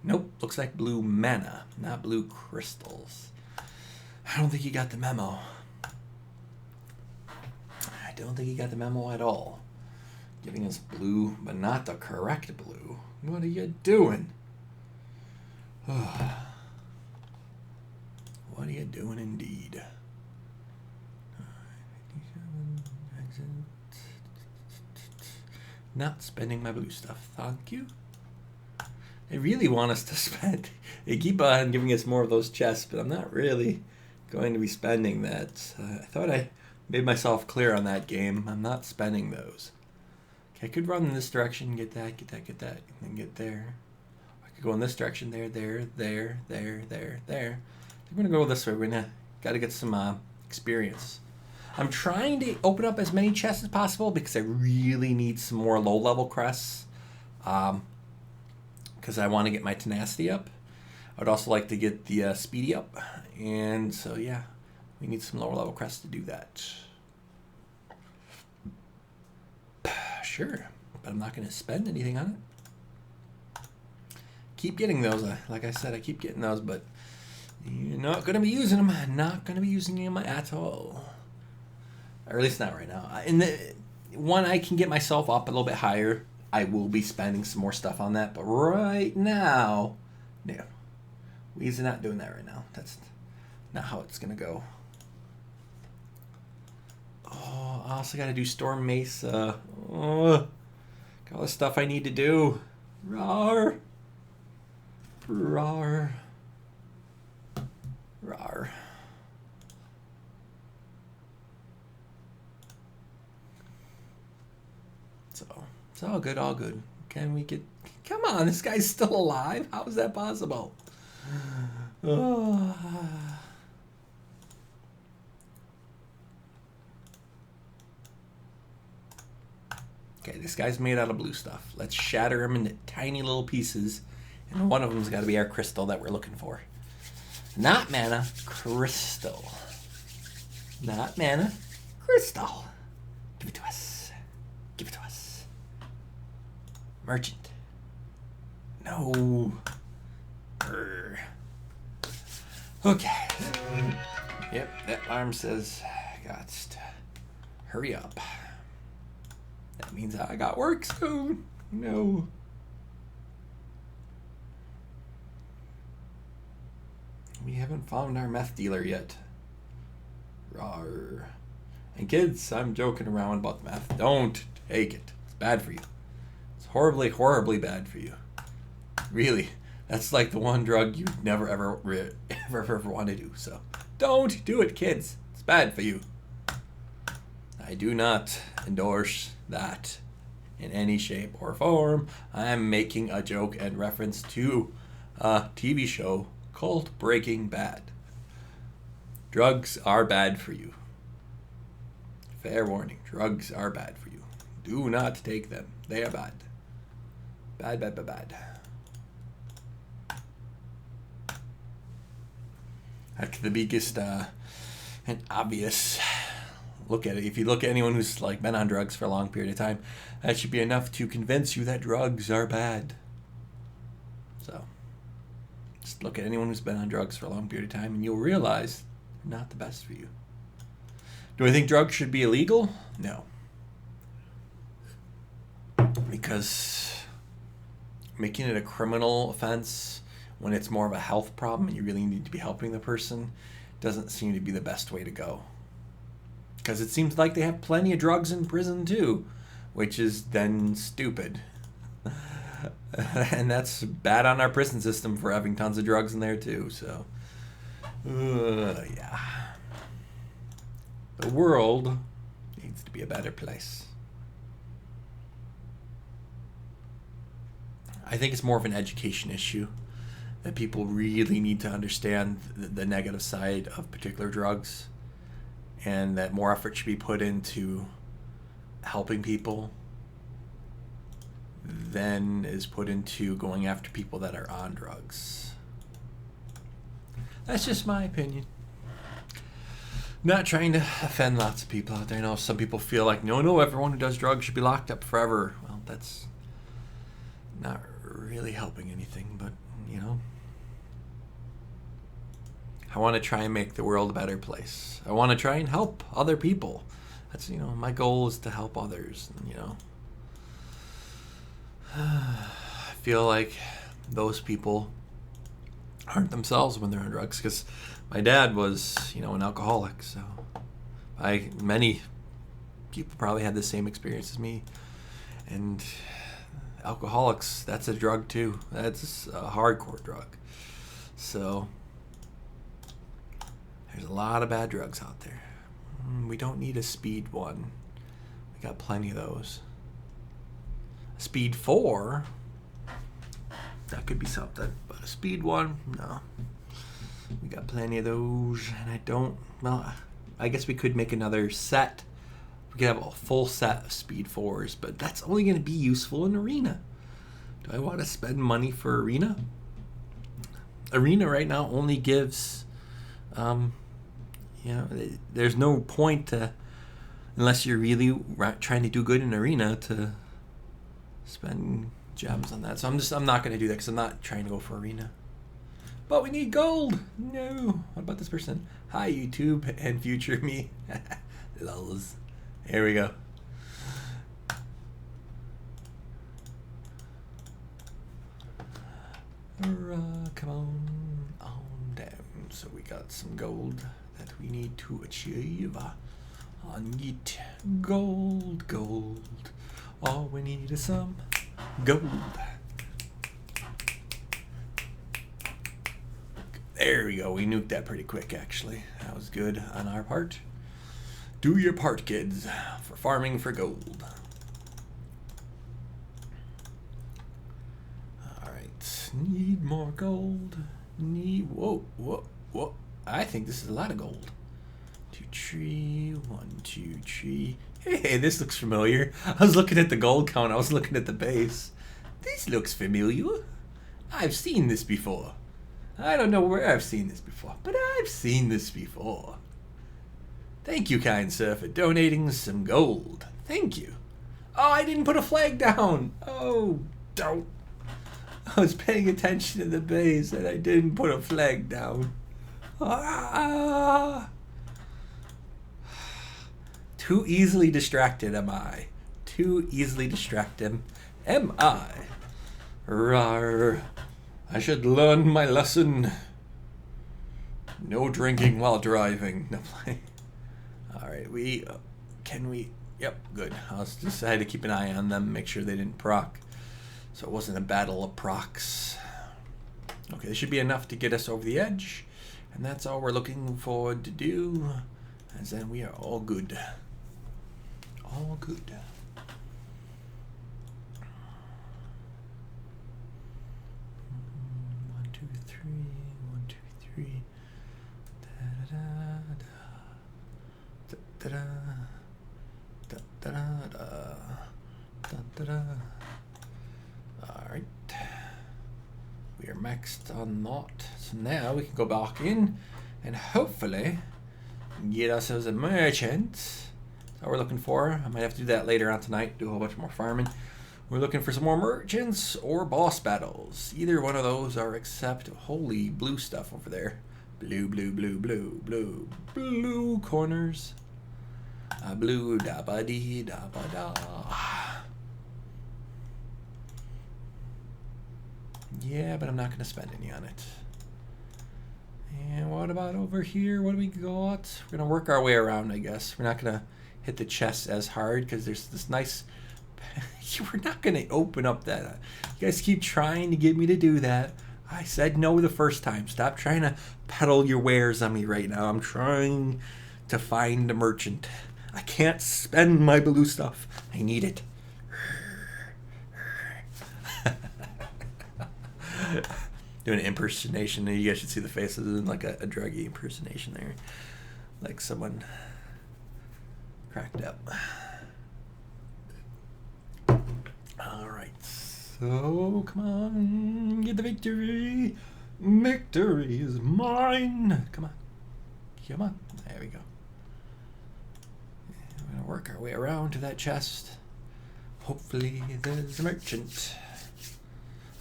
Nope, looks like blue mana, not blue crystals. I don't think he got the memo. I don't think he got the memo at all. Giving us blue, but not the correct blue. What are you doing? What are you doing indeed? Not spending my blue stuff. Thank you. They really want us to spend. They keep on giving us more of those chests, but I'm not really going to be spending that. I thought I made myself clear on that game. I'm not spending those. Okay, I could run in this direction, get that, and then get there. I could go in this direction, there. I'm going to go this way. We're going to got to get some experience. I'm trying to open up as many chests as possible because I really need some more low-level crests. Because I want to get my tenacity up. I would also like to get the speedy up. And so, yeah, we need some lower-level crests to do that. Sure, but I'm not going to spend anything on it. Keep getting those. Like I said, I keep getting those, but you're not going to be using them. Not going to be using them at all. Or at least not right now. When I can get myself up a little bit higher, I will be spending some more stuff on that. But right now, no. We's not doing that right now. That's not how it's gonna go. Oh, I also gotta do Storm Mesa. Oh, got all the stuff I need to do. Rawr. Rawr. Rawr. So, it's all good, all good. Can we get... Come on, this guy's still alive? How is that possible? Oh. Okay, this guy's made out of blue stuff. Let's shatter him into tiny little pieces. And one of them's got to be our crystal that we're looking for. Not mana, crystal. Not mana, crystal. Give it to us. Give it to us. Merchant. No. Brr. Okay. Yep, that alarm says got to hurry up. That means I got work soon. No. We haven't found our meth dealer yet. Rawr. And kids, I'm joking around about meth. Don't take it. It's bad for you. It's horribly, horribly bad for you. Really. That's like the one drug you never ever want to do. So don't do it, kids. It's bad for you. I do not endorse that in any shape or form. I'm making a joke and reference to a TV show called Breaking Bad. Drugs are bad for you. Fair warning, drugs are bad for you. Do not take them. They are bad. Bad, bad, bad, bad. That's the biggest and obvious look at it. If you look at anyone who's like been on drugs for a long period of time, that should be enough to convince you that drugs are bad. So just look at anyone who's been on drugs for a long period of time and you'll realize they're not the best for you. Do I think drugs should be illegal? No. Because making it a criminal offense when it's more of a health problem and you really need to be helping the person doesn't seem to be the best way to go. Because it seems like they have plenty of drugs in prison too, which is then stupid. And that's bad on our prison system for having tons of drugs in there too. So, yeah. The world needs to be a better place. I think it's more of an education issue, that people really need to understand the negative side of particular drugs, and that more effort should be put into helping people than is put into going after people that are on drugs. That's just my opinion. Not trying to offend lots of people out there. I know some people feel like, no, everyone who does drugs should be locked up forever. Well, that's not really helping anything, but, you know. I want to try and make the world a better place. I want to try and help other people. That's, my goal is to help others, I feel like those people aren't themselves when they're on drugs, because my dad was, an alcoholic, so many people probably had the same experience as me. And alcoholics, that's a drug too. That's a hardcore drug. So there's a lot of bad drugs out there. We don't need a speed 1. We got plenty of those. A speed 4, that could be something. But a speed 1, no. We got plenty of those. And I guess we could make another set. We could have a full set of speed 4s, but that's only going to be useful in arena. Do I want to spend money for arena? Arena right now only gives... there's no point to, unless you're really trying to do good in arena, to spend gems on that. So I'm not going to do that because I'm not trying to go for arena. But we need gold. No. What about this person? Hi, YouTube and future me. Lulz. Here we go. Come on. on down. So we got some gold that we need to achieve. I need gold, gold. All we need is some gold. There we go. We nuked that pretty quick, actually. That was good on our part. Do your part, kids, for farming for gold. Alright. Need more gold. Whoa, whoa, whoa. I think this is a lot of gold. 2 tree, 1, 2 tree. Hey, this looks familiar. I was looking at the gold count. I was looking at the base. This looks familiar. I've seen this before. I don't know where I've seen this before, but I've seen this before. Thank you, kind sir, for donating some gold. Thank you. Oh, I didn't put a flag down. Oh, don't. I was paying attention to the base and I didn't put a flag down. Ah. Too easily distracted am I. Too easily distracted am I. Rawr. I should learn my lesson. No drinking while driving. No play. Alright, yep, good. I'll just decide to keep an eye on them, make sure they didn't proc. So it wasn't a battle of procs. Okay, this should be enough to get us over the edge. And that's all we're looking forward to do. And then we are all good. All good. 1, 2, 3. Da da da da da da da da. All right, we are maxed on that. So now we can go back in and hopefully get ourselves a merchant. That's what we're looking for. I might have to do that later on tonight. Do a whole bunch more farming. We're looking for some more merchants or boss battles. Either one of those are accept. Holy blue stuff over there. Blue, blue, blue, blue, blue, blue corners. Blue da ba dee da ba da. Yeah, but I'm not going to spend any on it. And what about over here? What do we got? We're going to work our way around, I guess. We're not going to hit the chest as hard because there's this nice... We're not going to open up that. You guys keep trying to get me to do that. I said no the first time. Stop trying to peddle your wares on me right now. I'm trying to find a merchant. I can't spend my blue stuff. I need it. Doing an impersonation. You guys should see the faces in like a druggy impersonation there. Like someone cracked up. Alright, so come on, get the victory. Victory is mine. Come on. Come on. There we go. We're going to work our way around to that chest. Hopefully there's a merchant.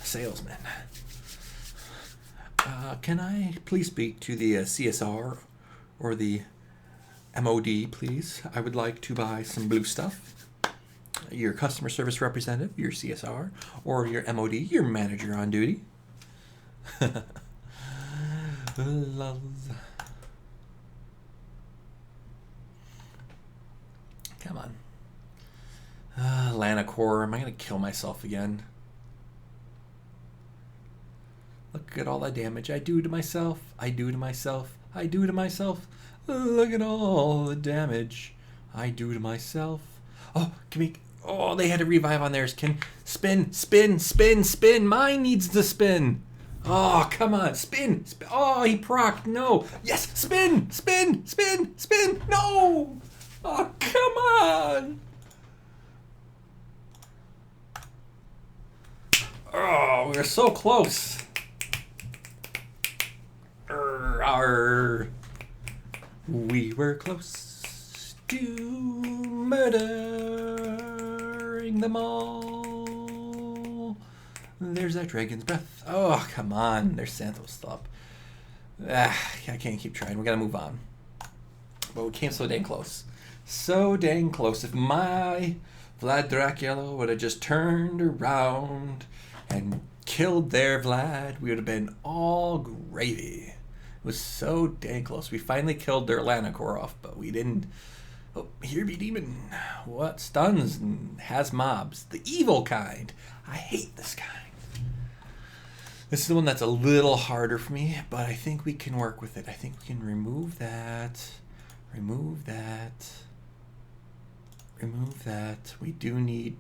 A salesman. Can I please speak to the CSR or the MOD, please? I would like to buy some blue stuff. Your customer service representative, your CSR, or your MOD, your manager on duty. Lulz. Come on. Lana Core, am I going to kill myself again? Look at all the damage I do to myself. I do to myself. I do to myself. Look at all the damage I do to myself. Oh, can we... Oh, they had a revive on theirs. Can spin, spin, spin, spin. Mine needs to spin. Oh, come on. Spin. Oh, he procced. No. Yes. Spin, spin, spin, spin. No. Oh, come on. Oh, we're so close. We were close to murdering them all. There's that dragon's breath. Oh, come on. There's Santos still up. I can't keep trying. We gotta move on. But we came so dang close. So dang close. If my Vlad Dracula would have just turned around and killed there, Vlad, we would have been all gravy. It was so dang close. We finally killed their Atlanta core off, but we didn't. Oh, here be demon. What? Stuns and has mobs. The evil kind. I hate this kind. This is the one that's a little harder for me, but I think we can work with it. I think we can remove that. Remove that. Remove that. We do need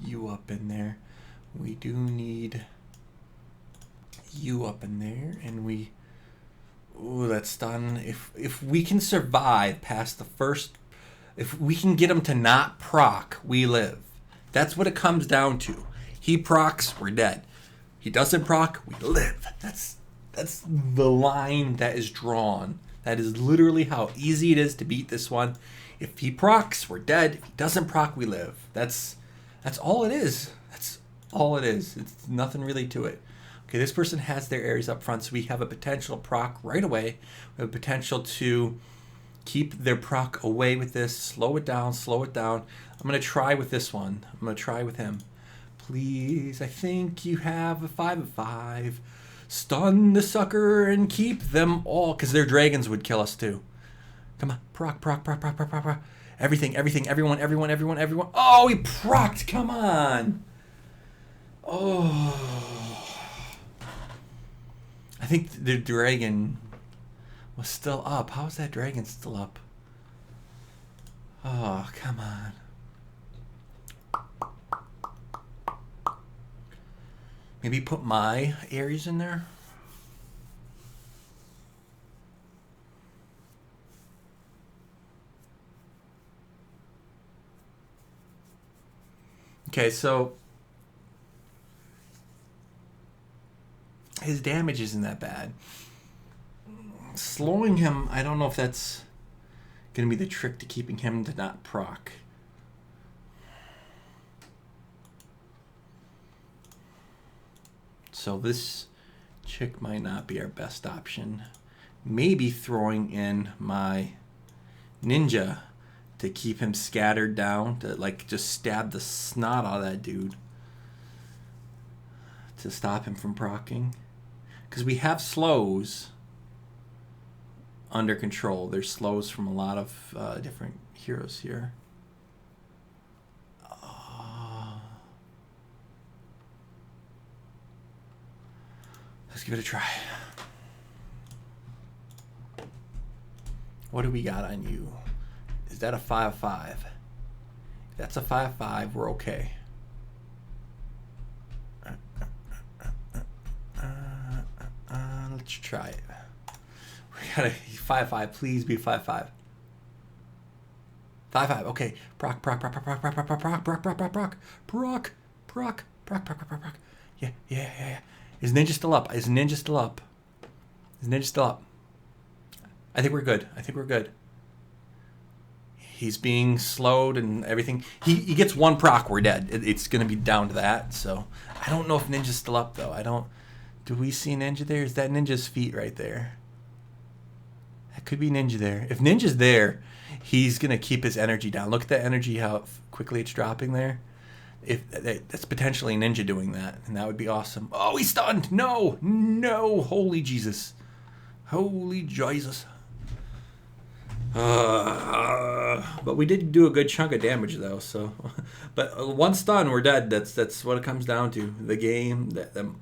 you up in there. We do need you up in there, and we... Ooh, that's done. If we can survive past the first... If we can get him to not proc, we live. That's what it comes down to. He procs, we're dead. He doesn't proc, we live. That's the line that is drawn. That is literally how easy it is to beat this one. If he procs, we're dead. If he doesn't proc, we live. That's all it is. That's all it is. It's nothing really to it. Okay, this person has their areas up front, so we have a potential proc right away. We have a potential to keep their proc away with this. Slow it down, slow it down. I'm going to try with this one. I'm going to try with him. Please, I think you have a 5/5. Stun the sucker and keep them all, because their dragons would kill us too. Come on, proc, proc, proc, proc, proc, proc, proc. Everything, everything, everyone, everyone, everyone, everyone. Oh, he procced, come on. Oh. I think the dragon was still up. How is that dragon still up? Oh, come on. Maybe put my Aries in there. Okay, so his damage isn't that bad. Slowing him, I don't know if that's going to be the trick to keeping him to not proc. So this chick might not be our best option. Maybe throwing in my ninja to keep him scattered down, to like just stab the snot out of that dude to stop him from proccing. Because we have slows under control. There's slows from a lot of different heroes here. Let's give it a try. What do we got on you? Is that a 5/5? If that's a 5/5, we're okay. Let's try it. We got a 5/5. Please be 5/5. 5/5. Okay. Proc, proc, proc, proc, proc, proc, proc, proc, proc, proc, proc, proc, proc, proc, proc, proc, proc, proc, proc. Yeah, yeah, yeah, yeah. Is Ninja still up? Is Ninja still up? Is Ninja still up? I think we're good. I think we're good. He's being slowed and everything. He gets one proc, we're dead. It's going to be down to that. So I don't know if Ninja's still up, though. I don't... Do we see Ninja there? Is that Ninja's feet right there? That could be Ninja there. If Ninja's there, he's going to keep his energy down. Look at that energy, how quickly it's dropping there. If that's potentially Ninja doing that, and that would be awesome. Oh, he's stunned! No! No! Holy Jesus. Holy Jesus. But we did do a good chunk of damage, though, so... But one stun, we're dead. That's what it comes down to. The game,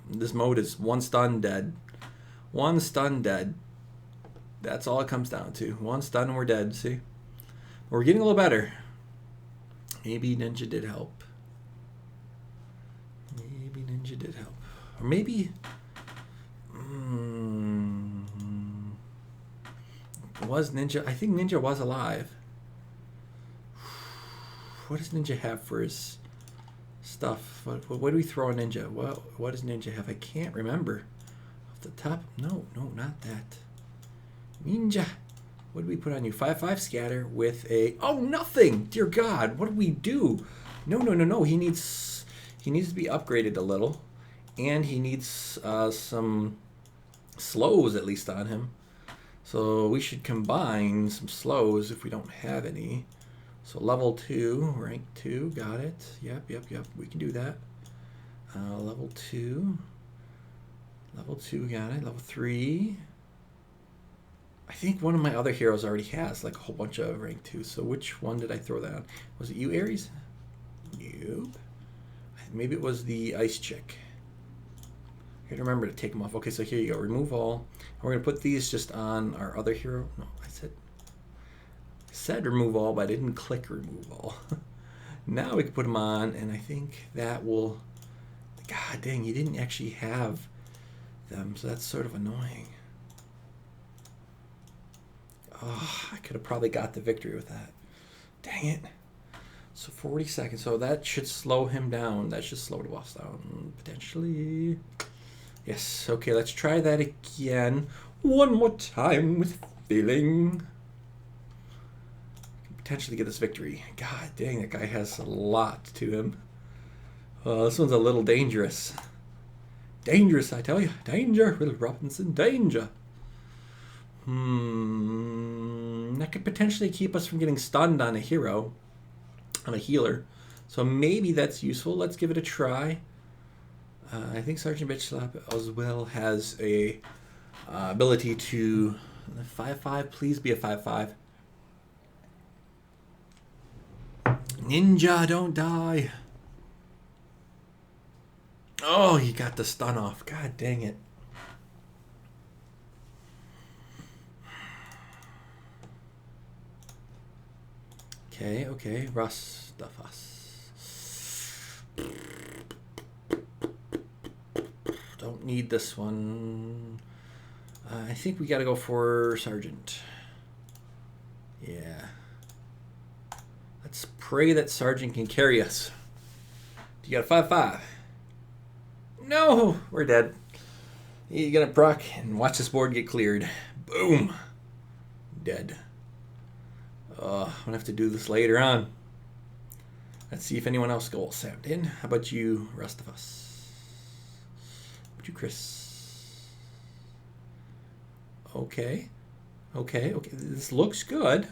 this mode is one stun, dead. One stun, dead. That's all it comes down to. One stun and we're dead, see? We're getting a little better. Maybe Ninja did help. Maybe Ninja did help. Or maybe... Was Ninja... I think Ninja was alive. What does Ninja have for his stuff? What do we throw on Ninja? What does Ninja have? I can't remember. Off the top? No, not that. Ninja. What did we put on you? 5/5 scatter with a... Oh, nothing! Dear God, what did we do? No. He needs to be upgraded a little. And he needs some slows at least on him. So we should combine some slows if we don't have any. So level 2, rank 2, got it. Yep. We can do that. Level 2. Level 2, got it. Level 3. I think one of my other heroes already has like a whole bunch of rank 2. So which one did I throw that on? Was it you, Ares? Nope. Maybe it was the ice chick. I gotta remember to take them off. Okay, so here you go. Remove all. We're gonna put these just on our other hero. No, I said remove all, but I didn't click remove all. Now we can put them on, and I think that will. God dang, you didn't actually have them, so that's sort of annoying. Oh, I could have probably got the victory with that. Dang it. So 40 seconds. So that should slow him down. That should slow the boss down, potentially. Yes. Okay, let's try that again. One more time with feeling. Potentially get this victory. God dang, that guy has a lot to him. This one's a little dangerous. Dangerous, I tell you. Danger, Will Robinson, danger. That could potentially keep us from getting stunned on a hero, on a healer. So maybe that's useful. Let's give it a try. I think Sergeant Bitch Slap as well has a ability to 5/5. Please be a 5/5. Ninja, don't die. Oh, he got the stun off. God dang it. Okay, Rustafus. Don't need this one. I think we gotta go for Sergeant. Yeah. Let's pray that Sergeant can carry us. You got a 5/5. No, we're dead. You're gonna proc and watch this board get cleared. Boom. Dead. I'm gonna have to do this later on. Let's see if anyone else goal sapped in. How about you, rest of us? How about you, Chris? Okay. This looks good.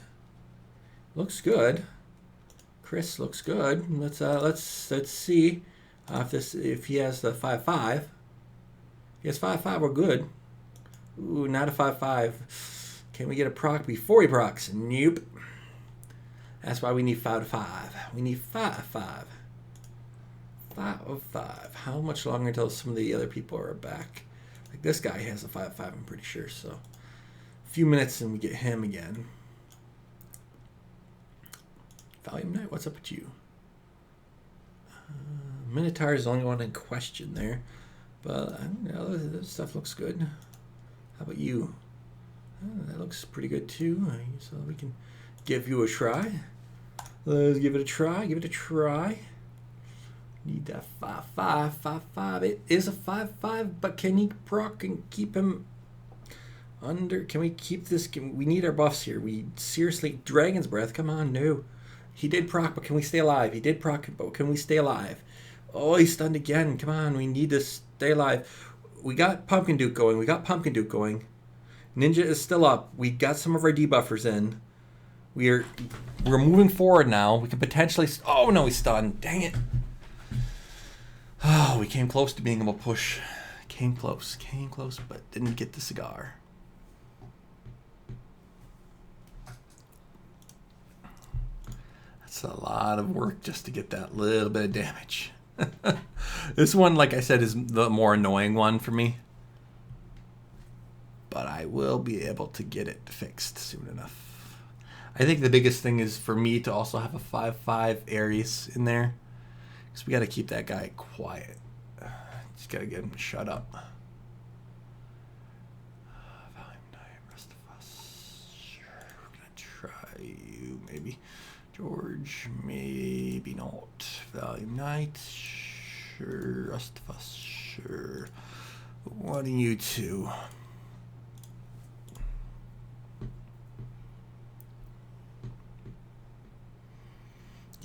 Looks good. Chris looks good. Let's see if he has the 5/5. If he has 5/5, we're good. Ooh, not a 5/5. Can we get a proc before he procs? Nope. That's why we need 5/5. We need 5/5. 5/5. How much longer until some of the other people are back? Like this guy has a 5/5, I'm pretty sure. So a few minutes and we get him again. Volume Night, what's up with you? Minotaur is the only one in question there. But this stuff looks good. How about you? That looks pretty good too. So we can give you a try. Let's give it a try. Give it a try. Need that 5/5. 5/5. It is a 5/5, but can you proc and keep him under? Can we keep this? We need our buffs here. We seriously, Dragon's Breath. Come on, no. He did proc, but can we stay alive? He did proc, but can we stay alive? Oh, he's stunned again. Come on, we need to stay alive. We got Pumpkin Duke going. Ninja is still up. We got some of our debuffers in. We're moving forward now. We can potentially. Oh no, he's stunned. Dang it. Oh, we came close to being able to push. Came close, but didn't get the cigar. That's a lot of work just to get that little bit of damage. This one, like I said, is the more annoying one for me. But I will be able to get it fixed soon enough. I think the biggest thing is for me to also have a 5/5 Ares in there. Because we got to keep that guy quiet. Just got to get him to shut up. Volume Night, rest of us. Sure, we're going to try you, maybe. George, maybe not. Volume Night, sure. Rest of us, sure. One of you two.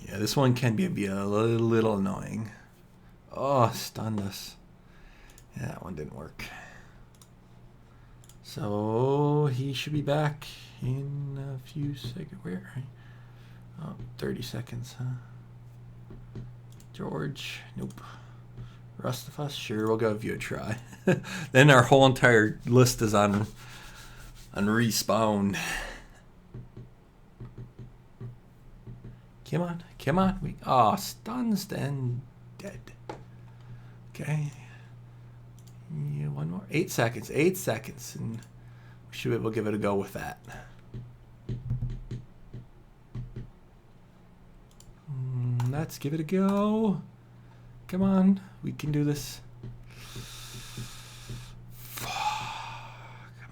Yeah, this one can be a little annoying. Oh, stunned us. Yeah, that one didn't work. So he should be back in a few seconds. Where? Oh, 30 seconds, huh? George, nope. Rest of Us? Sure, we'll give you a try. Then our whole entire list is on Respawn. Come on, come on. Stuns, then dead. Okay. Yeah, one more. 8 seconds. 8 seconds. And we should be able to give it a go with that. Let's give it a go. Come on. We can do this. Come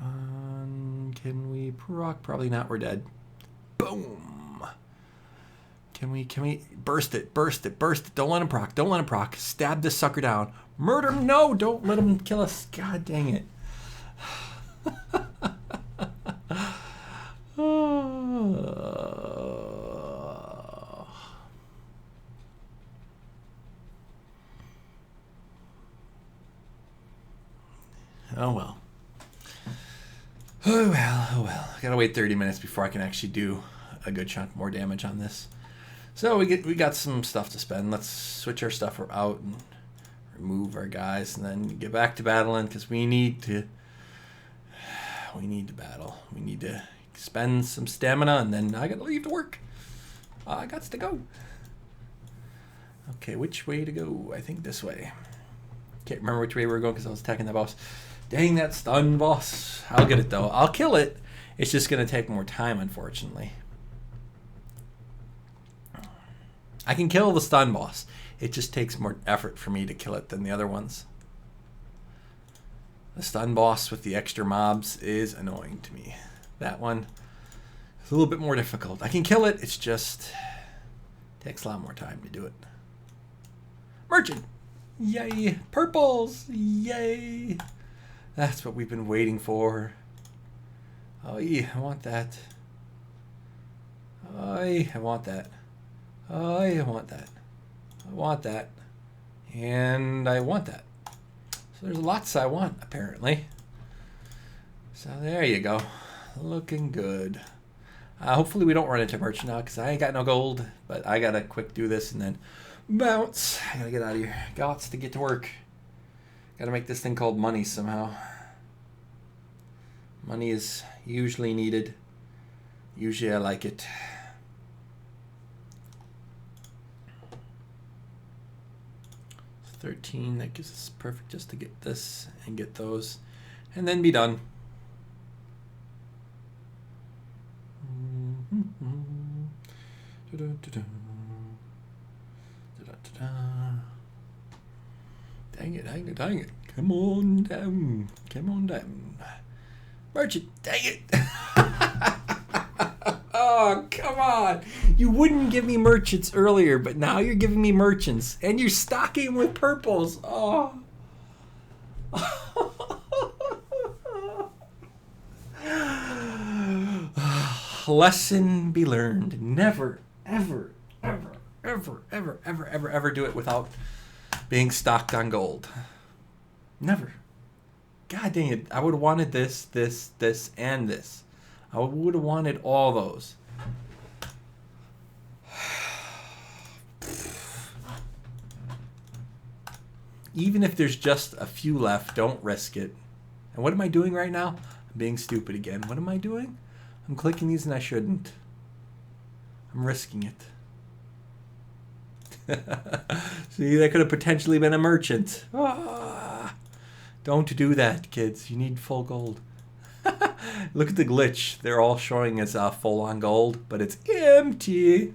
on. Can we proc? Probably not. We're dead. Boom. Can we burst it? Burst it. Burst it. Don't let him proc. Don't let him proc. Stab this sucker down. Murder him. No, don't let him kill us. God dang it. Oh well. Oh well, oh well. I gotta wait 30 minutes before I can actually do a good chunk more damage on this. So we got some stuff to spend. Let's switch our stuff out and remove our guys, and then get back to battling because we need to battle. We need to spend some stamina, and then I gotta leave to work. I got to go. Okay, which way to go? I think this way. Can't remember which way we were going because I was attacking the boss. Dang that stun boss. I'll get it though. I'll kill it. It's just going to take more time, unfortunately. I can kill the stun boss. It just takes more effort for me to kill it than the other ones. The stun boss with the extra mobs is annoying to me. That one is a little bit more difficult. I can kill it. It's just takes a lot more time to do it. Merchant. Yay. Purples. Yay. That's what we've been waiting for. Oh, yeah, I want that. I want that. I want that. I want that. And I want that. So there's lots I want, apparently. So there you go. Looking good. Hopefully we don't run into merchant now because I ain't got no gold. But I got to quick do this and then bounce. I got to get out of here. Gots to get to work. Got to make this thing called money somehow. Money is usually needed. Usually I like it. So 13, that gives us perfect just to get this and get those. And then be done. Dang it, dang it, dang it. Come on down. Come on down. Merchant, dang it. Oh, come on. You wouldn't give me merchants earlier, but now you're giving me merchants. And you're stocking with purples. Oh. Lesson be learned. Never, ever, ever, ever, ever, ever, ever, ever do it without being stocked on gold. Never. God dang it. I would have wanted this, this, this, and this. I would have wanted all those. Even if there's just a few left, don't risk it. And what am I doing right now? I'm being stupid again. What am I doing? I'm clicking these and I shouldn't. I'm risking it. See, that could have potentially been a merchant. Ah, don't do that, kids. You need full gold. Look at the glitch. They're all showing as full on gold, but it's empty.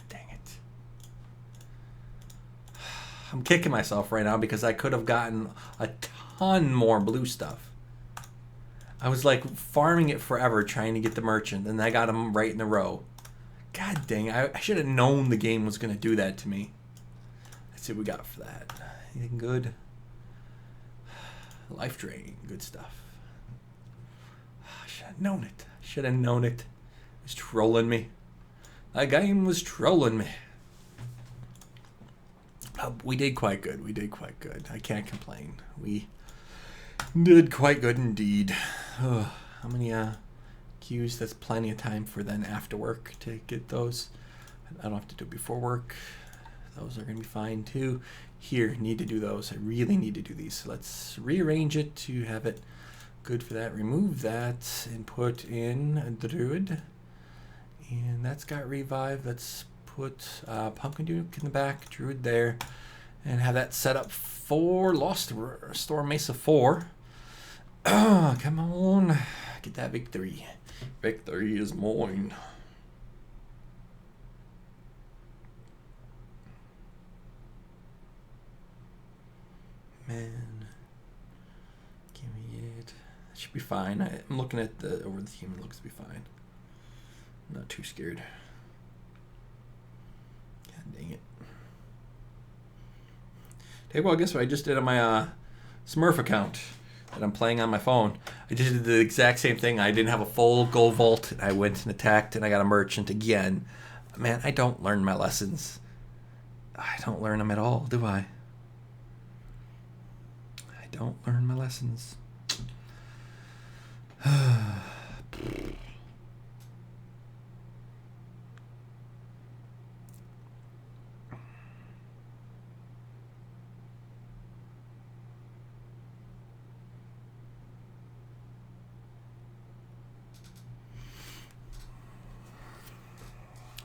Dang it. I'm kicking myself right now because I could have gotten a ton more blue stuff. I was like farming it forever trying to get the merchant, and I got him right in a row. God dang, I should have known the game was going to do that to me. Let's see what we got for that. Anything good? Life drain, good stuff. I should have known it. Should have known it. It was trolling me. That game was trolling me. We did quite good. We did quite good. I can't complain. We did quite good indeed. Oh, how many queues? That's plenty of time for then after work to get those I don't have to do it before work. Those are going to be fine too. Here, need to do those. I really need to do these. So let's rearrange it to have it good for that. Remove that and put in a Druid. And that's got revive. Let's put Pumpkin Duke in the back, Druid there, and have that set up for Lost Storm Mesa 4. Come on, get that victory. Victory is mine. Man, give me it. That should be fine. I'm looking at the over the team. It looks to be fine. I'm not too scared. God dang it. Hey, well, guess what I just did on my Smurf account that I'm playing on my phone? I just did the exact same thing. I didn't have a full gold vault. I went and attacked, and I got a merchant again. Man, I don't learn my lessons. I don't learn them at all, do I? I don't learn my lessons.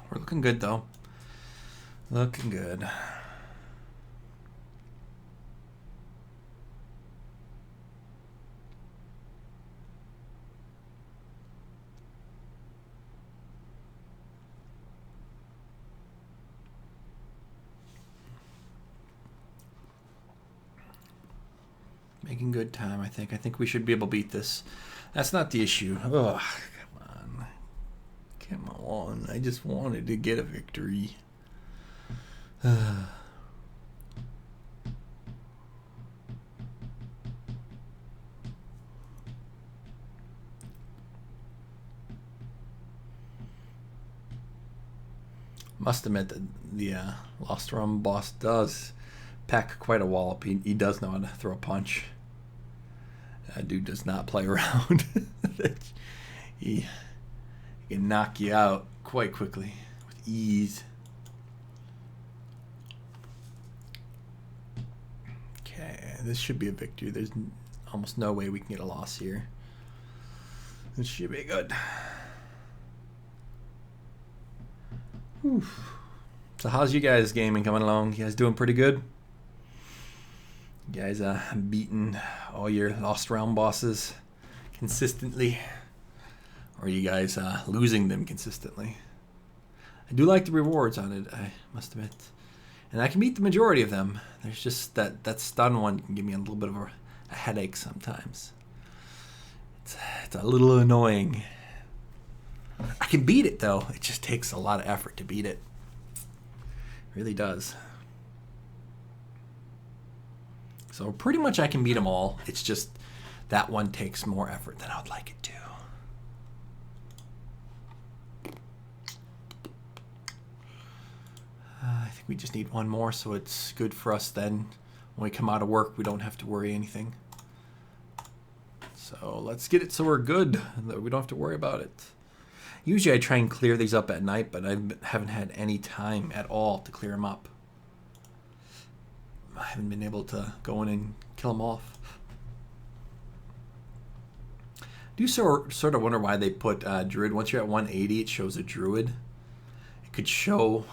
We're looking good, though. Looking good. Making good time, I think. I think we should be able to beat this. That's not the issue. Ugh, come on. Come on. I just wanted to get a victory. Must admit that the Lost Rum boss does pack quite a wallop. He does know how to throw a punch. That dude does not play around. he can knock you out quite quickly with ease. Okay, this should be a victory. There's almost no way we can get a loss here. This should be good. Whew. So how's you guys gaming coming along? You guys doing pretty good? You guys beating all your Lost Realm bosses consistently? Or are you guys losing them consistently? I do like the rewards on it, I must admit. And I can beat the majority of them. There's just that stun one can give me a little bit of a headache sometimes. It's a little annoying. I can beat it, though. It just takes a lot of effort to beat it. It really does. So pretty much I can beat them all. It's just that one takes more effort than I would like it to. I think we just need one more, so it's good for us then. When we come out of work, we don't have to worry anything. So let's get it so we're good, that we don't have to worry about it. Usually I try and clear these up at night, but I haven't had any time at all to clear them up. I haven't been able to go in and kill them off. I do sort of wonder why they put Druid. Once you're at 180, it shows a Druid. It could show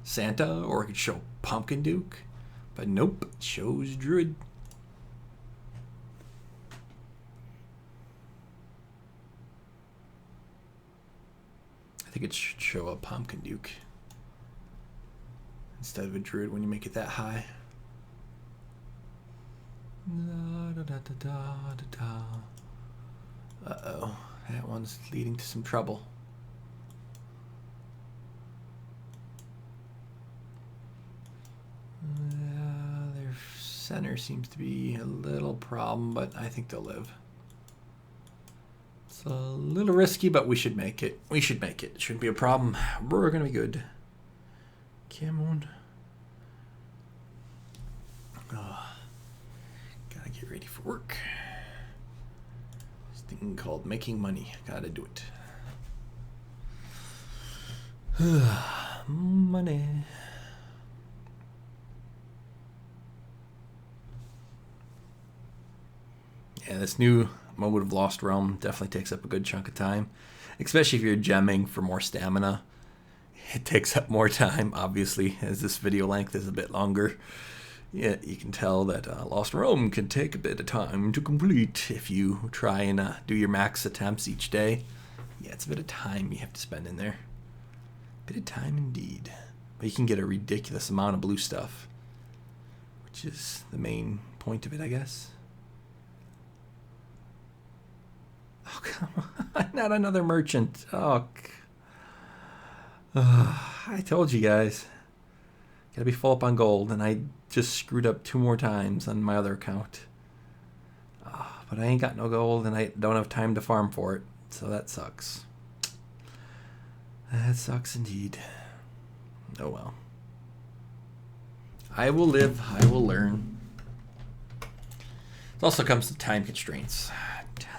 Santa, or it could show Pumpkin Duke. But nope, it shows Druid. I think it should show a Pumpkin Duke instead of a Druid when you make it that high. Uh-oh, that one's leading to some trouble. Their center seems to be a little problem, but I think they'll live. It's a little risky, but we should make it. We should make it. It shouldn't be a problem. We're going to be good. Come on. Oh, gotta get ready for work. This thing called making money. Gotta do it. Money. Yeah, this new mode of Lost Realm definitely takes up a good chunk of time, especially if you're gemming for more stamina. It takes up more time, obviously, as this video length is a bit longer. Yeah, you can tell that Lost Realm can take a bit of time to complete if you try and do your max attempts each day. Yeah, it's a bit of time you have to spend in there. Bit of time indeed. But you can get a ridiculous amount of blue stuff, which is the main point of it, I guess. Oh, come on. Not another merchant. Oh, I told you guys. Gotta be full up on gold, and I just screwed up 2 more times on my other account. But I ain't got no gold, and I don't have time to farm for it, so that sucks. That sucks indeed. Oh well. I will live, I will learn. It also comes to time constraints.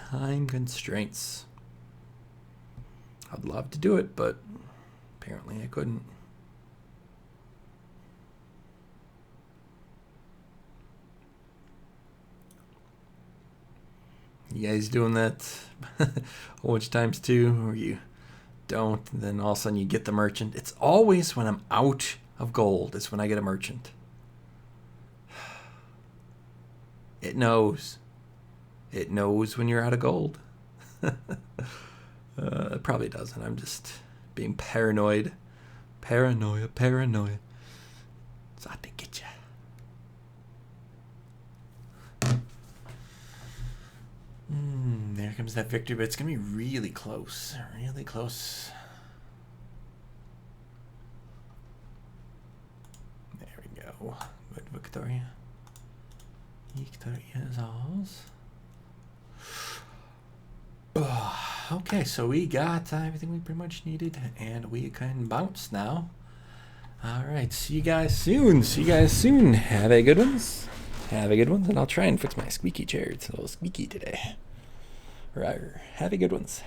Time constraints. I'd love to do it, but apparently I couldn't. You guys doing that a whole bunch of times too, or you don't, and then all of a sudden you get the merchant? It's always when I'm out of gold is when I get a merchant. It knows. It knows when you're out of gold. It probably doesn't. I'm just being paranoid. Paranoia. So I think get ya. There comes that victory, but it's going to be really close. Really close. There we go. Good Victoria. Victoria is ours. Okay, so we got everything we pretty much needed, and we can bounce now. Alright, see you guys soon. Have a good ones. And I'll try and fix my squeaky chair. It's a little squeaky today. Right. Have a good ones.